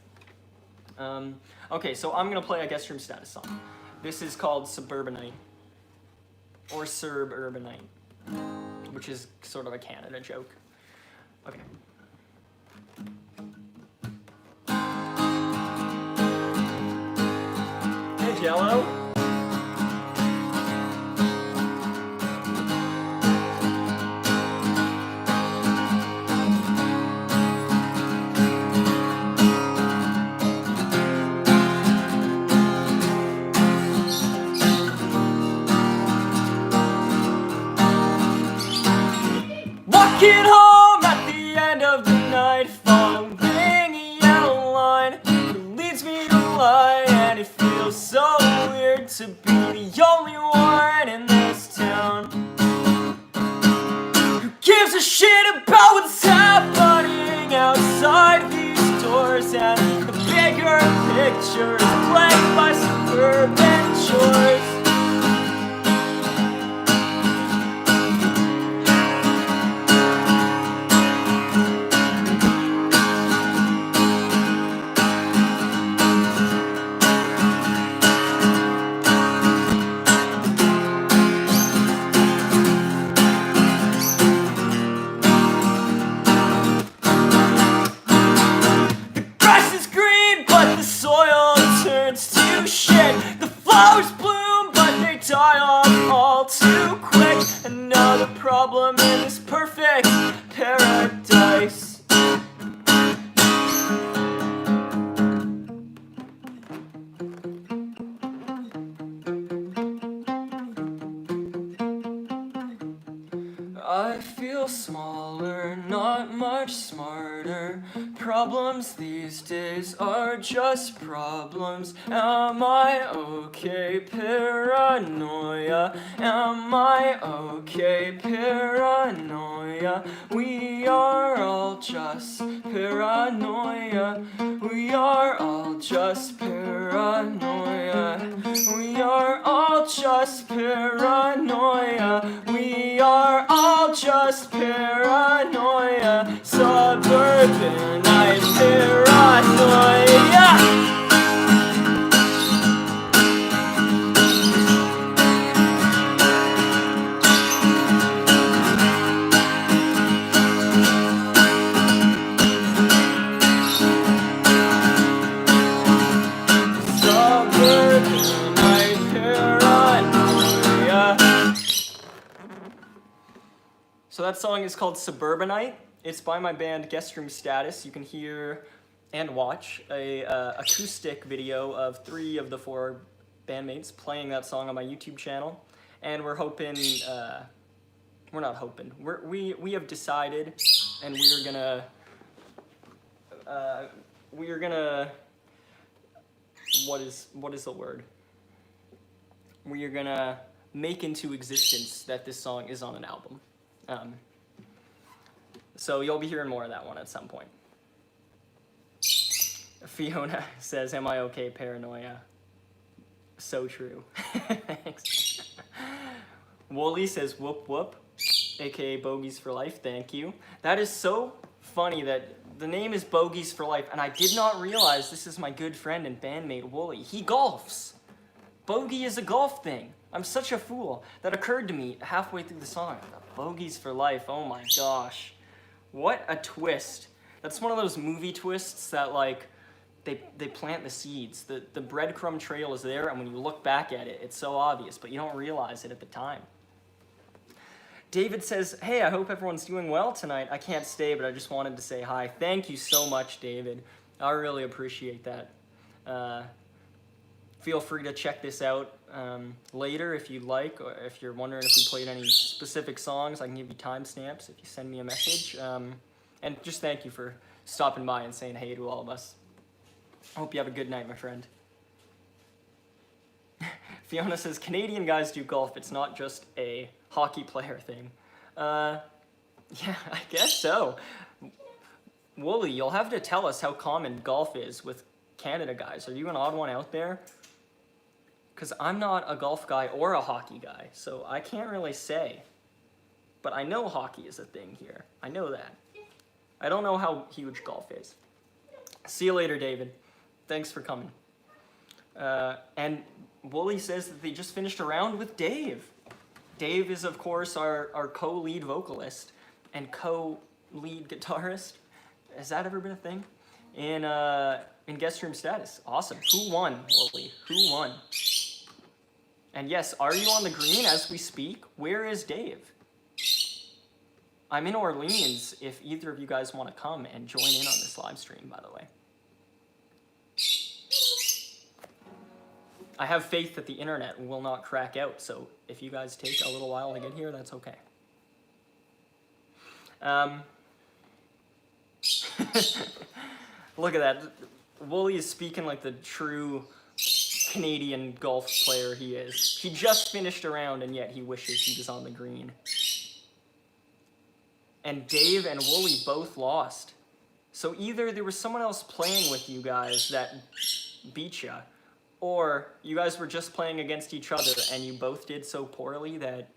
Okay, so I'm going to play a Guest Room Status song. This is called Suburbanite, or Suburbanite, which is sort of a Canada joke. Okay. Hey, Jello. to be the only one in this town who gives a shit about what's happening outside these doors, and the bigger picture is plagued by suburban chores. Flowers bloom, but they die off all too quick. Another problem in this perfect paradise. I feel smaller, not much smarter. Problems these days are just problems. Am I okay? Paranoia. Am I okay? Paranoia. We are all just paranoia. We are all just paranoia. We are all just paranoia. We are all just paranoia. Suburbanite paranoia. So that song is called Suburbanite. It's by my band Guest Room Status. You can hear and watch a acoustic video of 3 of the 4 bandmates playing that song on my YouTube channel. And we're hoping, we're not hoping, we have decided, and we're gonna, what is the word? We are gonna make into existence that this song is on an album. So you'll be hearing more of that one at some point. Fiona says, am I okay, paranoia? So true. Thanks. Wooly says, whoop whoop, aka Bogies for Life, thank you. That is so funny that the name is Bogies for Life, and I did not realize this is my good friend and bandmate Wooly. He golfs. Bogey is a golf thing. I'm such a fool. That occurred to me halfway through the song. Bogies for Life, oh my gosh. What a twist. That's one of those movie twists that, like, they plant the seeds. The breadcrumb trail is there, and when you look back at it, it's so obvious, but you don't realize it at the time. David says, hey, I hope everyone's doing well tonight. I can't stay, but I just wanted to say hi. Thank you so much, David. I really appreciate that. Feel free to check this out later if you'd like, or if you're wondering if we played any specific songs, I can give you timestamps if you send me a message. And just thank you for stopping by and saying hey to all of us. I hope you have a good night, my friend. Fiona says, Canadian guys do golf. It's not just a hockey player thing. Yeah, I guess so. Wooly, you'll have to tell us how common golf is with Canada guys. Are you an odd one out there? Because I'm not a golf guy or a hockey guy, so I can't really say. But I know hockey is a thing here. I know that. I don't know how huge golf is. See you later, David. Thanks for coming. And Wooly says that they just finished a round with Dave. Dave is, of course, our co-lead vocalist and co-lead guitarist. Has that ever been a thing? In Guest Room Status. Awesome. Who won, Wooly? Who won? And yes, are you on the green as we speak? Where is Dave? I'm in Orleans if either of you guys want to come and join in on this live stream, by the way. I have faith that the internet will not crack out, so if you guys take a little while to get here, that's okay. Look at that. Wooly is speaking like the true Canadian golf player he is. He just finished a round and yet he wishes he was on the green. And Dave and Wooly both lost. So either there was someone else playing with you guys that beat ya, or you guys were just playing against each other and you both did so poorly that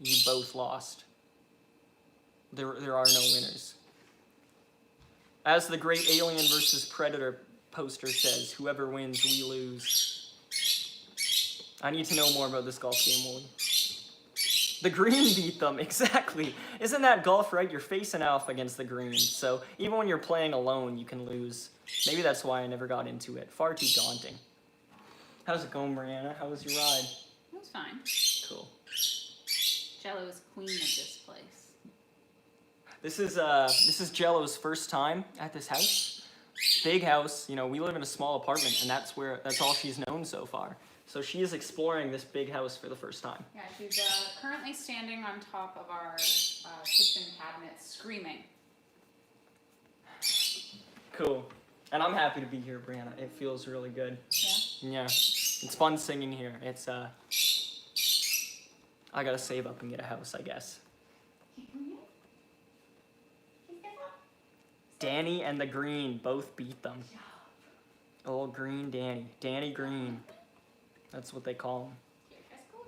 you both lost. There are no winners. As the great Alien vs. Predator poster says, whoever wins, we lose. I need to know more about this golf game, Wooly. The green beat them, exactly. Isn't that golf, right? You're facing off against the green, so even when you're playing alone, you can lose. Maybe that's why I never got into it. Far too daunting. How's it going, Brianna? How was your ride? It was fine. Cool. Jello is queen of this place. This is Jello's first time at this house. Big house. You know, we live in a small apartment, and that's all she's known so far. So she is exploring this big house for the first time. Yeah, she's currently standing on top of our kitchen cabinet, screaming. Cool. And I'm happy to be here, Brianna. It feels really good. Yeah? Yeah. It's fun singing here. It's I gotta save up and get a house, I guess. Danny and the Green both beat them. Oh, Green Danny. Danny Green. That's what they call him. Here, guys, go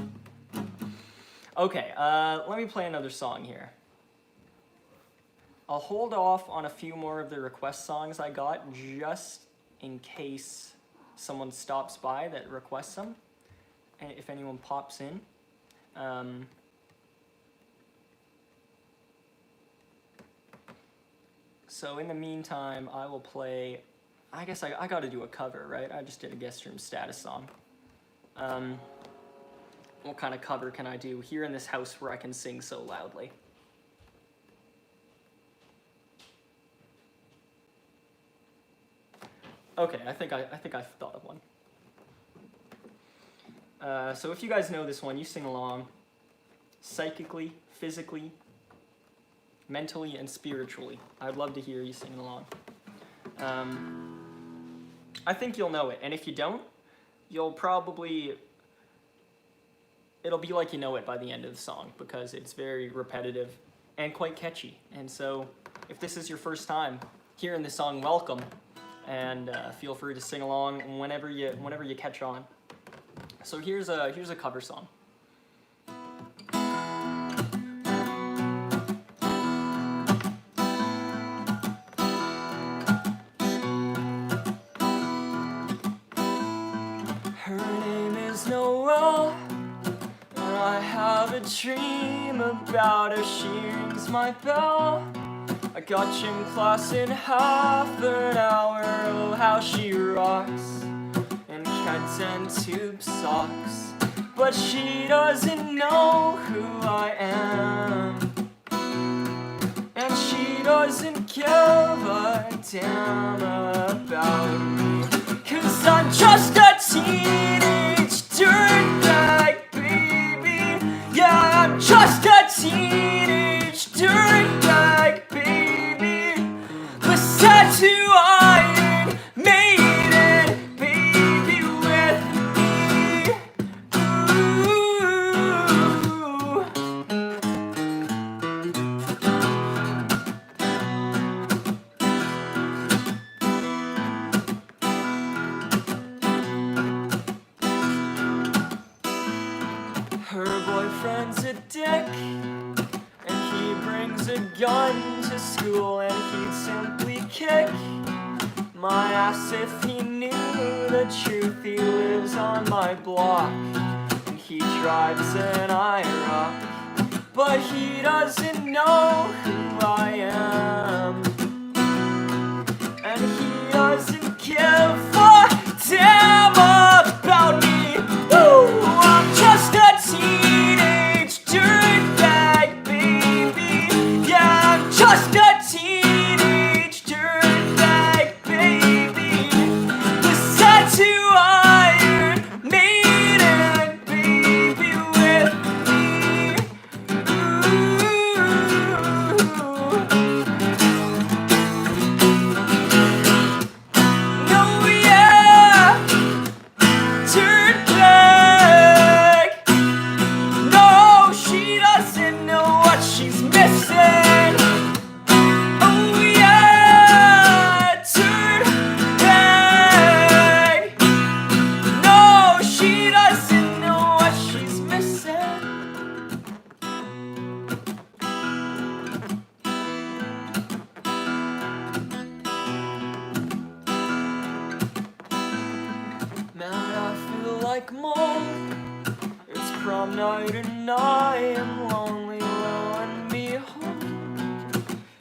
upstairs. Okay, let me play another song here. I'll hold off on a few more of the request songs I got, just in case someone stops by that requests them, and if anyone pops in. So in the meantime, I will play, I guess I gotta do a cover, right? I just did a guest room status song. What kind of cover can I do here in this house where I can sing so loudly? Okay, I think I've thought of one. So if you guys know this one, you sing along. Psychically, physically, mentally, and spiritually. I'd love to hear you singing along. I think you'll know it, and if you don't, you'll probably... It'll be like you know it by the end of the song, because it's very repetitive and quite catchy. And so, if this is your first time hearing the song, welcome, and feel free to sing along whenever you catch on. So here's a cover song. Her name is Noelle, and I have a dream about her. She rings my bell. I got gym class in half an hour. Oh, how she rocks in cats and tube socks. But she doesn't know who I am, and she doesn't give a damn about me. 'Cause I'm just a teenage dirtbag, baby. Yeah, I'm just a teenage dirtbag, baby. With tattoo iron maiden, baby, with me. Ooh. Her boyfriend's a dick, and he brings a gun to school, and he'd simply kick my ass if he knew the truth. He lives on my block, and he drives an IROC, but he doesn't know who I am, and he doesn't give a damn about me. Woo! I'm just a teenage dirtbag, baby. Yeah, I'm just a teenage dirtbag, baby. With tattoo iron maiden, baby, with me. Ooh. like mold. It's prom night and I am lonely, lo and behold,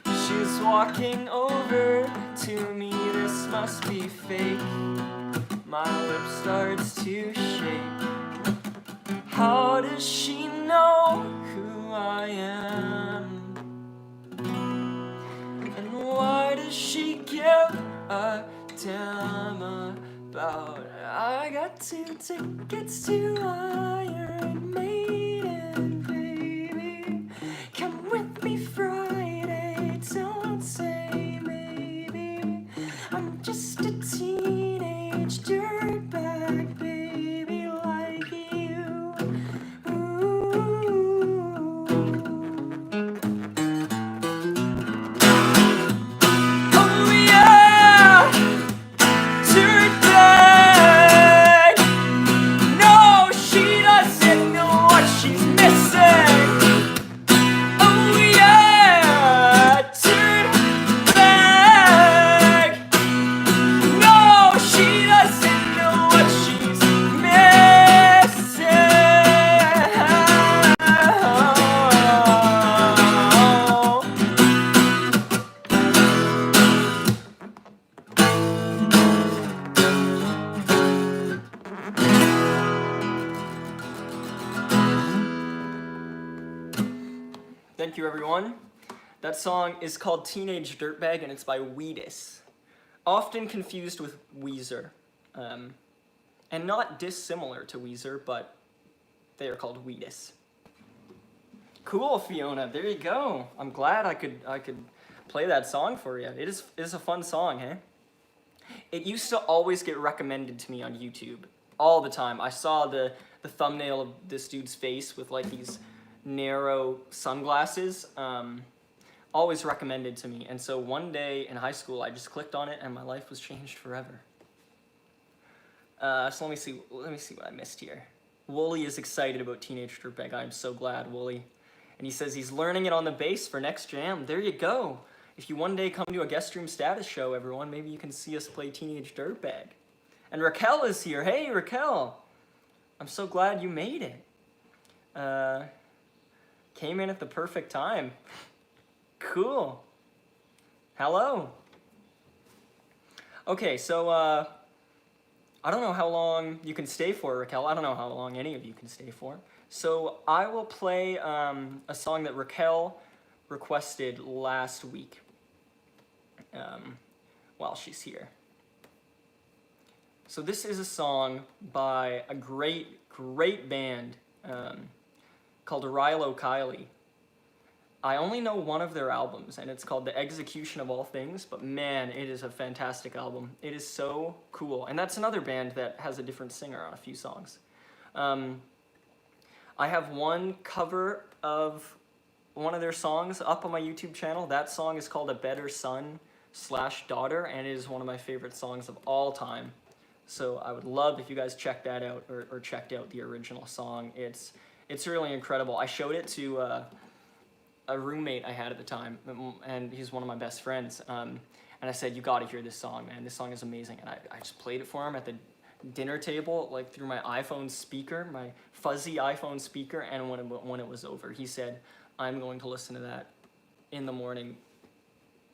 she's walking over to me. This must be fake. My lip starts to shake. How does she know who I am? And why does she give a damn about? I got 2 tickets to Iron Maiden, baby. Come with me Friday, don't say maybe. I'm just a teenage dirtbag, baby, like you. Ooh. Oh yeah, dirtbag. No, she doesn't know what she's missing. Oh yeah, dirtbag. No, she doesn't know what she's Thank you, everyone. That song is called Teenage Dirtbag, and it's by Wheatus. Often confused with Weezer. And not dissimilar to Weezer, but they are called Wheatus. Cool, Fiona. There you go. I'm glad I could play that song for you. It is a fun song, hey? It used to always get recommended to me on YouTube all the time. I saw the thumbnail of this dude's face with like these narrow sunglasses. Always recommended to me. And so one day in high school, I just clicked on it and my life was changed forever. So let me see what I missed here. Wooly is excited about Teenage Dirtbag. I'm so glad, Wooly. And he says he's learning it on the bass for next jam. There you go. If you one day come to a guest stream status show, everyone, maybe you can see us play Teenage Dirtbag. And Raquel is here. Hey, Raquel. I'm so glad you made it. Came in at the perfect time. Cool. Hello. Okay, so I don't know how long you can stay for, Raquel. I don't know how long any of you can stay for. So I will play a song that Raquel requested last week while she's here. So this is a song by a great band called Rilo Kiley. I only know one of their albums, and it's called The Execution of All Things, but man, it is a fantastic album. It is so cool. And that's another band that has a different singer on a few songs. I have one cover of one of their songs up on my YouTube channel. That song is called A Better Son / Daughter, and it is one of my favorite songs of all time. So I would love if you guys checked that out or checked out the original song. It's really incredible. I showed it to a roommate I had at the time, and he's one of my best friends. And I said, you gotta hear this song, man. This song is amazing. And I just played it for him at the dinner table, like through my iPhone speaker, my fuzzy iPhone speaker, and when it was over, he said, I'm going to listen to that in the morning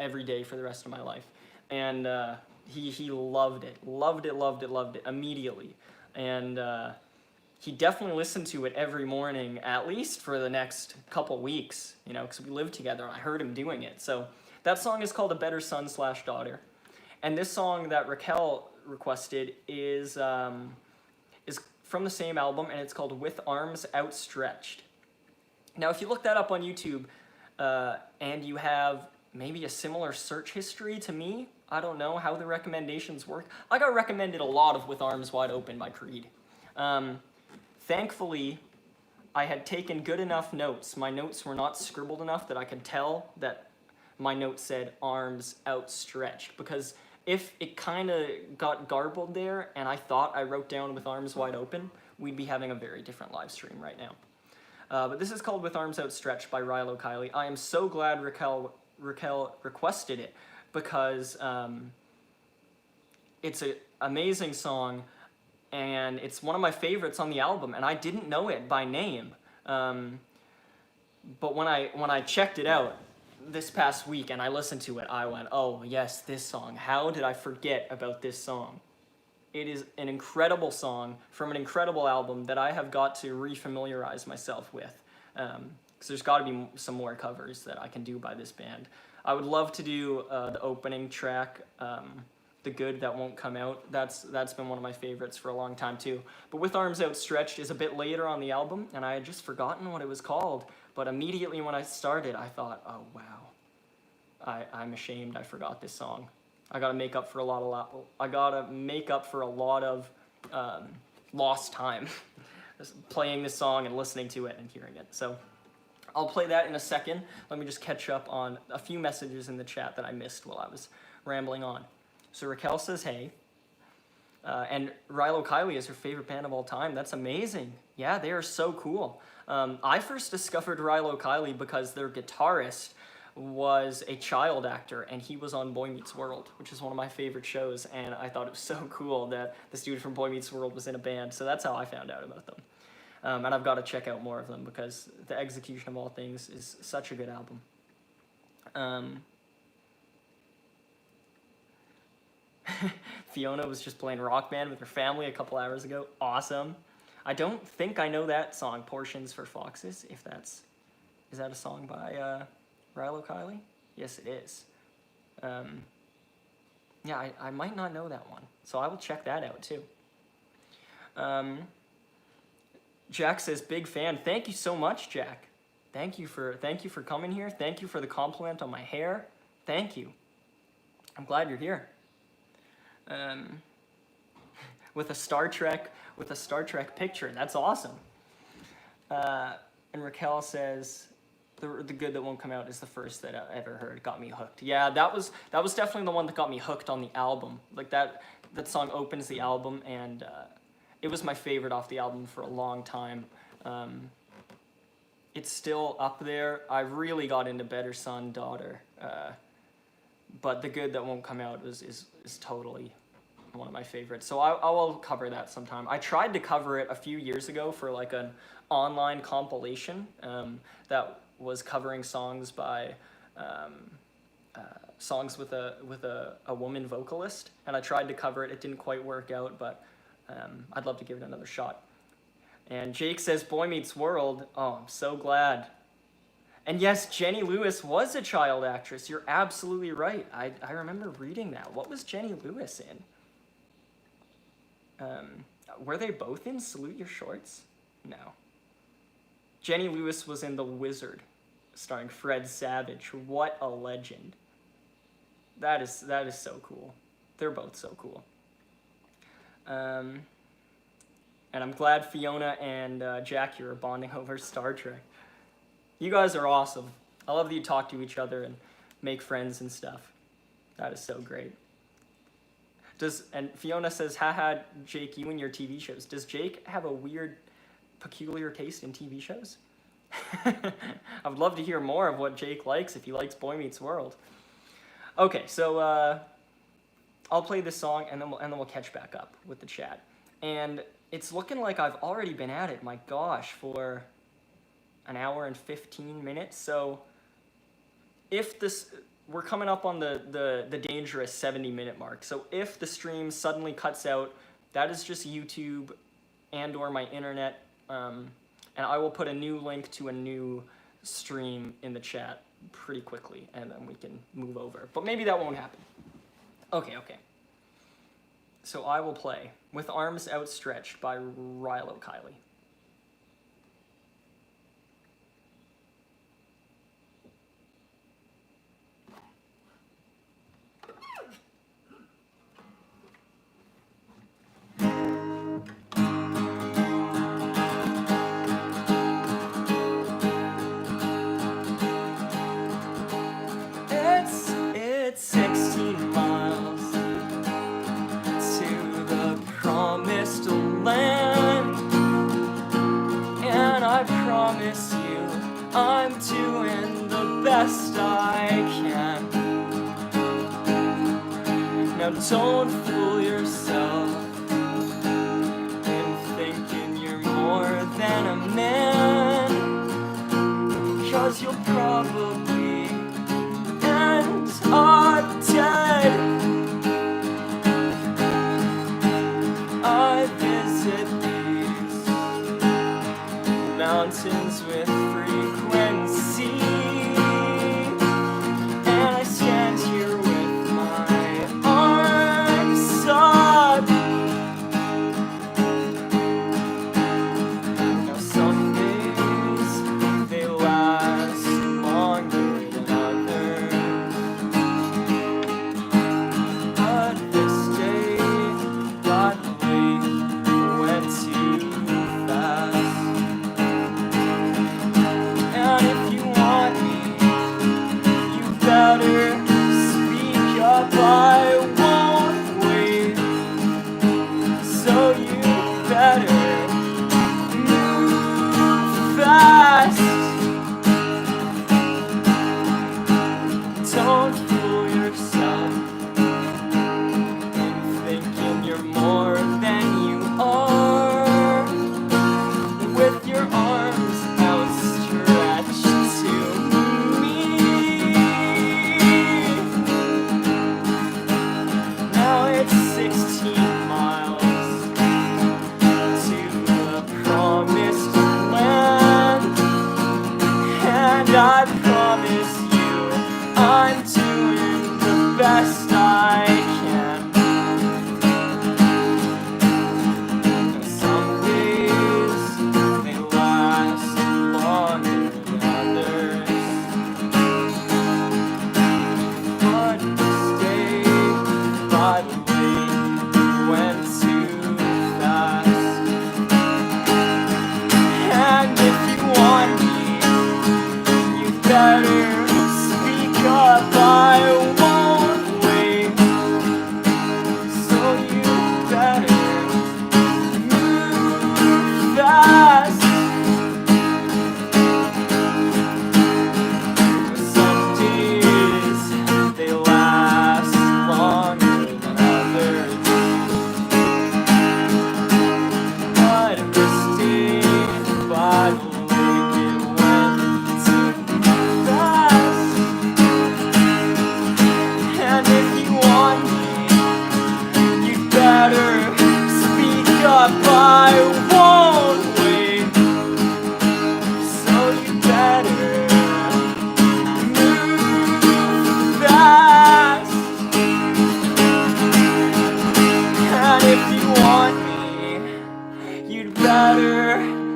every day for the rest of my life. And he loved it immediately. And he definitely listened to it every morning, at least for the next couple weeks, you know, because we lived together and I heard him doing it. So that song is called A Better Son / Daughter. And this song that Raquel requested is from the same album, and it's called With Arms Outstretched. Now, if you look that up on YouTube and you have maybe a similar search history to me, I don't know how the recommendations work. I got recommended a lot of With Arms Wide Open by Creed. Thankfully, I had taken good enough notes. My notes were not scribbled enough that I could tell that my note said arms outstretched, because if it kind of got garbled there and I thought I wrote down With Arms Wide Open, we'd be having a very different live stream right now. But this is called With Arms Outstretched by Rilo Kiley. I am so glad Raquel requested it, because it's an amazing song, and it's one of my favorites on the album, and I didn't know it by name. But when I checked it out this past week and I listened to it, I went, oh yes, this song. How did I forget about this song? It is an incredible song from an incredible album that I have got to refamiliarize myself with. Because there's got to be some more covers that I can do by this band. I would love to do the opening track, The Good That Won't Come Out. That's been one of my favorites for a long time too. But With Arms Outstretched is a bit later on the album, and I had just forgotten what it was called. But immediately when I started, I thought, oh wow, I'm ashamed I forgot this song. I gotta make up for a lot of lost time playing this song and listening to it and hearing it. So I'll play that in a second. Let me just catch up on a few messages in the chat that I missed while I was rambling on. So Raquel says, hey. And Rilo Kiley is her favorite band of all time. That's amazing. Yeah, they are so cool. I first discovered Rilo Kiley because their guitarist was a child actor, and he was on Boy Meets World, which is one of my favorite shows, and I thought it was so cool that this dude from Boy Meets World was in a band, so that's how I found out about them. And I've got to check out more of them because The Execution of All Things is such a good album. Fiona was just playing Rock Band with her family a couple hours ago. Awesome. I don't think I know that song, Portions for Foxes, is that a song by Rilo Kiley? Yes, it is. Yeah, I might not know that one, so I will check that out too. Jack says, big fan. Thank you so much, Jack. Thank you for coming here. Thank you for the compliment on my hair. Thank you. I'm glad you're here. With a Star Trek picture. That's awesome. And Raquel says, the Good That Won't Come Out is the first that I ever heard. Got me hooked. Yeah, that was definitely the one that got me hooked on the album. Like that song opens the album, and it was my favorite off the album for a long time. It's still up there. I really got into Better Son, Daughter. But The Good That Won't Come Out is totally one of my favorites. So I will cover that sometime. I tried to cover it a few years ago for like an online compilation that was covering songs by songs with a woman vocalist, and I tried to cover it. It didn't quite work out, but I'd love to give it another shot. And Jake says, Boy Meets World. Oh, I'm so glad. And yes, Jenny Lewis was a child actress. You're absolutely right. I remember reading that. What was Jenny Lewis in? Were they both in Salute Your Shorts? No. Jenny Lewis was in The Wizard, starring Fred Savage. What a legend. That is so cool. They're both so cool. And I'm glad Fiona and Jackie are bonding over Star Trek. You guys are awesome. I love that you talk to each other and make friends and stuff. That is so great. And Fiona says, haha, Jake, you and your TV shows. Does Jake have a weird, peculiar taste in TV shows? I would love to hear more of what Jake likes if he likes Boy Meets World. Okay, so I'll play this song and then we'll catch back up with the chat. And it's looking like I've already been at it, my gosh, for an hour and 15 minutes. So if we're coming up on the dangerous 70-minute mark. So if the stream suddenly cuts out, that is just YouTube and or my internet. And I will put a new link to a new stream in the chat pretty quickly, and then we can move over. But maybe that won't happen. Okay. So I will play With Arms Outstretched by Rilo Kiley. It's 16 miles to the promised land, and I promise you I'm doing the best I can. Now don't fool yourself, than a man, 'cause you'll probably end up dead. I visit these mountains with frequency, and I stand here with my arms up. Now some days they last longer than others, but this day got late, went too fast. And if you want me, you better speak up, I won't wait. So you better move fast. Don't fool yourself in thinking you're more than you are, with your arms outstretched to me. Now it's 16 miles to the promised land, and I promise you I'm doing the best I can. Some days they last longer than others, but this day by the way went too fast. And if you want me, you better speak up, I won't wait. So you better move fast. Some days they last longer than others, but this day by the lake it went too fast. And if you want me, you better speak up, I won't wait. So you better move fast. And if you want me, you'd better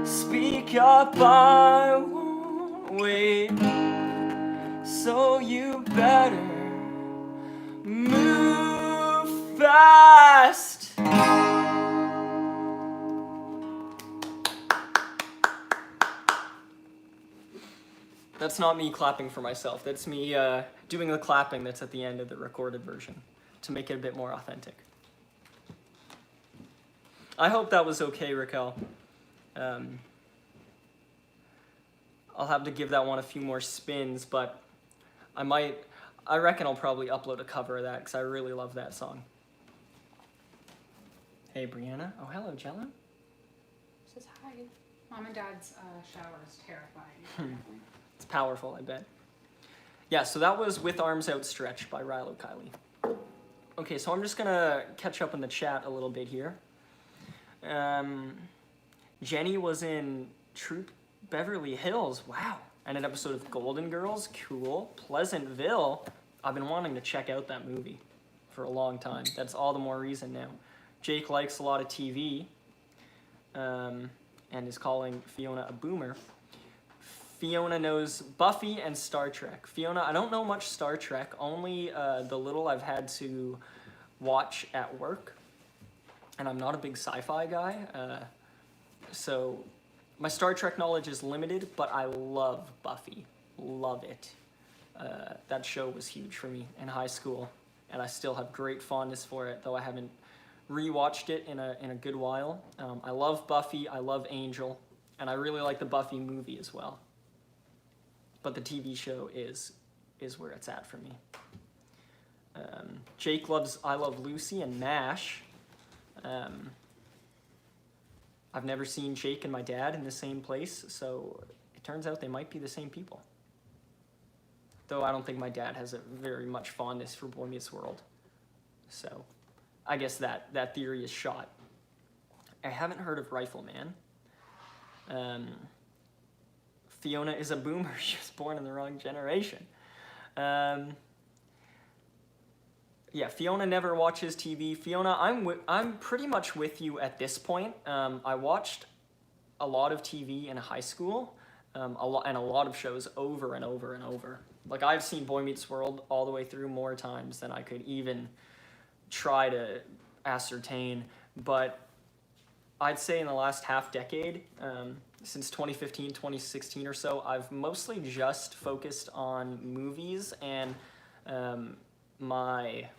speak up, I won't wait. So you better move fast. That's not me clapping for myself. That's me doing the clapping that's at the end of the recorded version to make it a bit more authentic. I hope that was okay, Raquel. I'll have to give that one a few more spins, but I reckon I'll probably upload a cover of that because I really love that song. Hey, Brianna. Oh, hello, Jello. Says hi. Mom and Dad's shower is terrifying. Apparently. It's powerful, I bet. Yeah, so that was With Arms Outstretched by Rilo Kiley. Okay, so I'm just gonna catch up in the chat a little bit here. Jenny was in Troop Beverly Hills. Wow. And an episode of Golden Girls. Cool. Pleasantville. I've been wanting to check out that movie for a long time. That's all the more reason now. Jake likes a lot of TV and is calling Fiona a boomer. Fiona knows Buffy and Star Trek. Fiona, I don't know much Star Trek, only the little I've had to watch at work. And I'm not a big sci-fi guy, so my Star Trek knowledge is limited, but I love Buffy. Love it. That show was huge for me in high school, and I still have great fondness for it, though I haven't rewatched it in a good while. I love Buffy, I love Angel, and I really like the Buffy movie as well. But the TV show is where it's at for me. Jake loves I Love Lucy and MASH. I've never seen Jake and my dad in the same place, so it turns out they might be the same people. Though I don't think my dad has a very much fondness for Boy Meets World. So I guess that theory is shot. I haven't heard of Rifleman. Fiona is a boomer. She was born in the wrong generation. Yeah, Fiona never watches TV. Fiona, I'm pretty much with you at this point. I watched a lot of TV in high school, a lot of shows over and over and over. Like, I've seen Boy Meets World all the way through more times than I could even try to ascertain. But I'd say in the last half decade, since 2015, 2016 or so, I've mostly just focused on movies, and my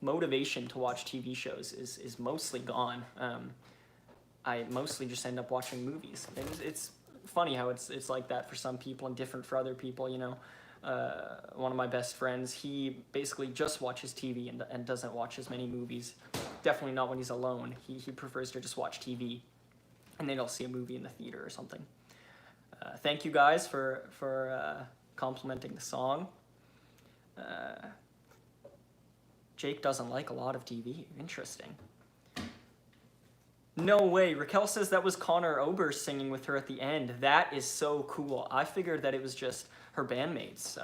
motivation to watch TV shows is mostly gone. I mostly just end up watching movies. It's funny how it's like that for some people and different for other people, you know. One of my best friends, he basically just watches TV and doesn't watch as many movies. Definitely not when he's alone. He prefers to just watch TV, and then he'll see a movie in the theater or something. Thank you guys for complimenting the song. Jake doesn't like a lot of TV. Interesting. No way. Raquel says that was Connor Oberst singing with her at the end. That is so cool. I figured that it was just her bandmates.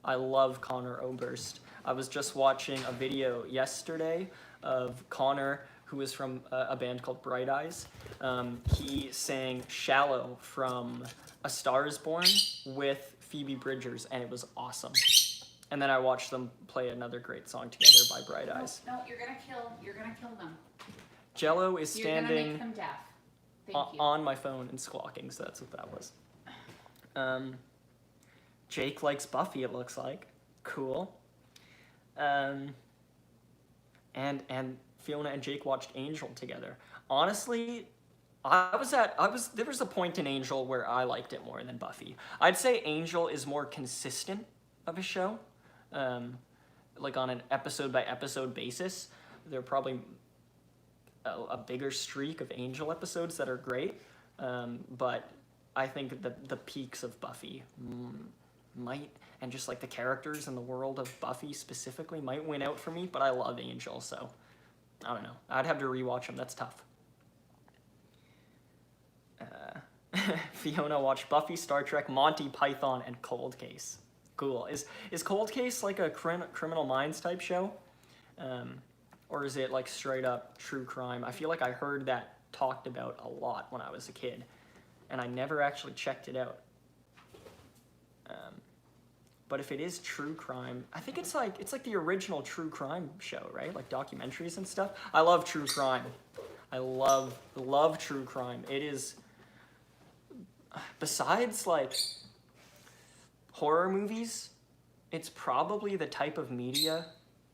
I love Connor Oberst. I was just watching a video yesterday of Connor, who is from a band called Bright Eyes. He sang Shallow from A Star Is Born with Phoebe Bridgers, and it was awesome. And then I watched them play another great song together by Bright Eyes. No, you're gonna kill them. Jello is You're gonna standing make them deaf. Thank you. on my phone and squawking, so that's what that was. Jake likes Buffy, it looks like. Cool. And Fiona and Jake watched Angel together. Honestly, there was a point in Angel where I liked it more than Buffy. I'd say Angel is more consistent of a show. Like on an episode by episode basis. There are probably a bigger streak of Angel episodes that are great. But I think the peaks of Buffy might, and just like the characters in the world of Buffy specifically, might win out for me, but I love Angel, so I don't know. I'd have to rewatch them. That's tough. Fiona watched Buffy, Star Trek, Monty Python, and Cold Case. Cool. Is Cold Case like a Criminal Minds type show? Or is it like straight up true crime? I feel like I heard that talked about a lot when I was a kid, and I never actually checked it out. But if it is true crime, I think it's like the original true crime show, right? Like documentaries and stuff. I love true crime. I love true crime. It is, besides like horror movies, it's probably the type of media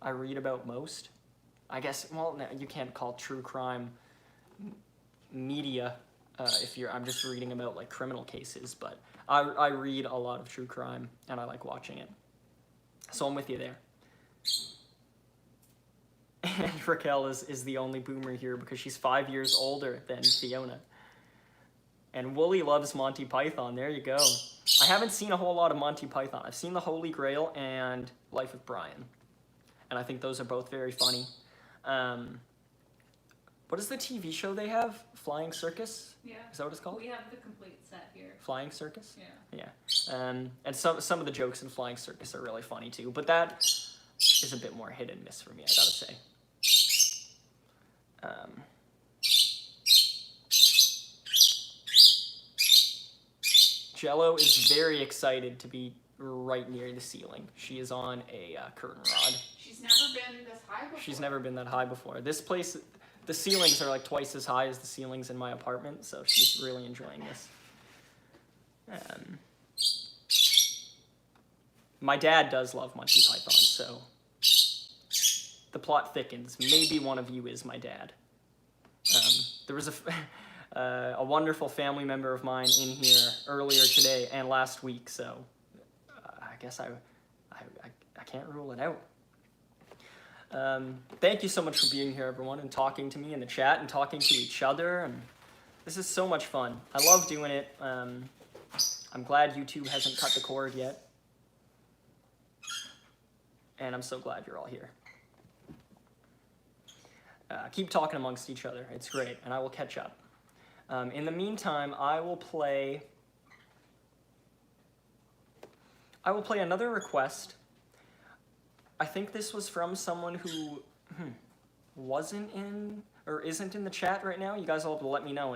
I read about most. I guess, well, no, you can't call true crime media I'm just reading about like criminal cases, but I read a lot of true crime and I like watching it. So I'm with you there. And Raquel is the only boomer here because she's 5 years older than Fiona. And Wooly loves Monty Python. There you go. I haven't seen a whole lot of Monty Python. I've seen The Holy Grail and Life of Brian. And I think those are both very funny. What is the TV show they have? Flying Circus? Yeah. Is that what it's called? We have the complete set here. Flying Circus? Yeah. Yeah. And some of the jokes in Flying Circus are really funny too, but that is a bit more hit and miss for me, I gotta say. Jello is very excited to be right near the ceiling. She is on a curtain rod. She's never been this high before. She's never been that high before. This place, the ceilings are like twice as high as the ceilings in my apartment, so she's really enjoying this. My dad does love Monty Python, so the plot thickens. Maybe one of you is my dad. There was a wonderful family member of mine in here earlier today and last week, so I guess I can't rule it out. Thank you so much for being here, everyone, and talking to me in the chat and talking to each other. And this is so much fun. I love doing it. I'm glad YouTube hasn't cut the cord yet. And I'm so glad you're all here. Keep talking amongst each other. It's great, and I will catch up. In the meantime, I will play another request. I think this was from someone who wasn't in or isn't in the chat right now. You guys all have to let me know.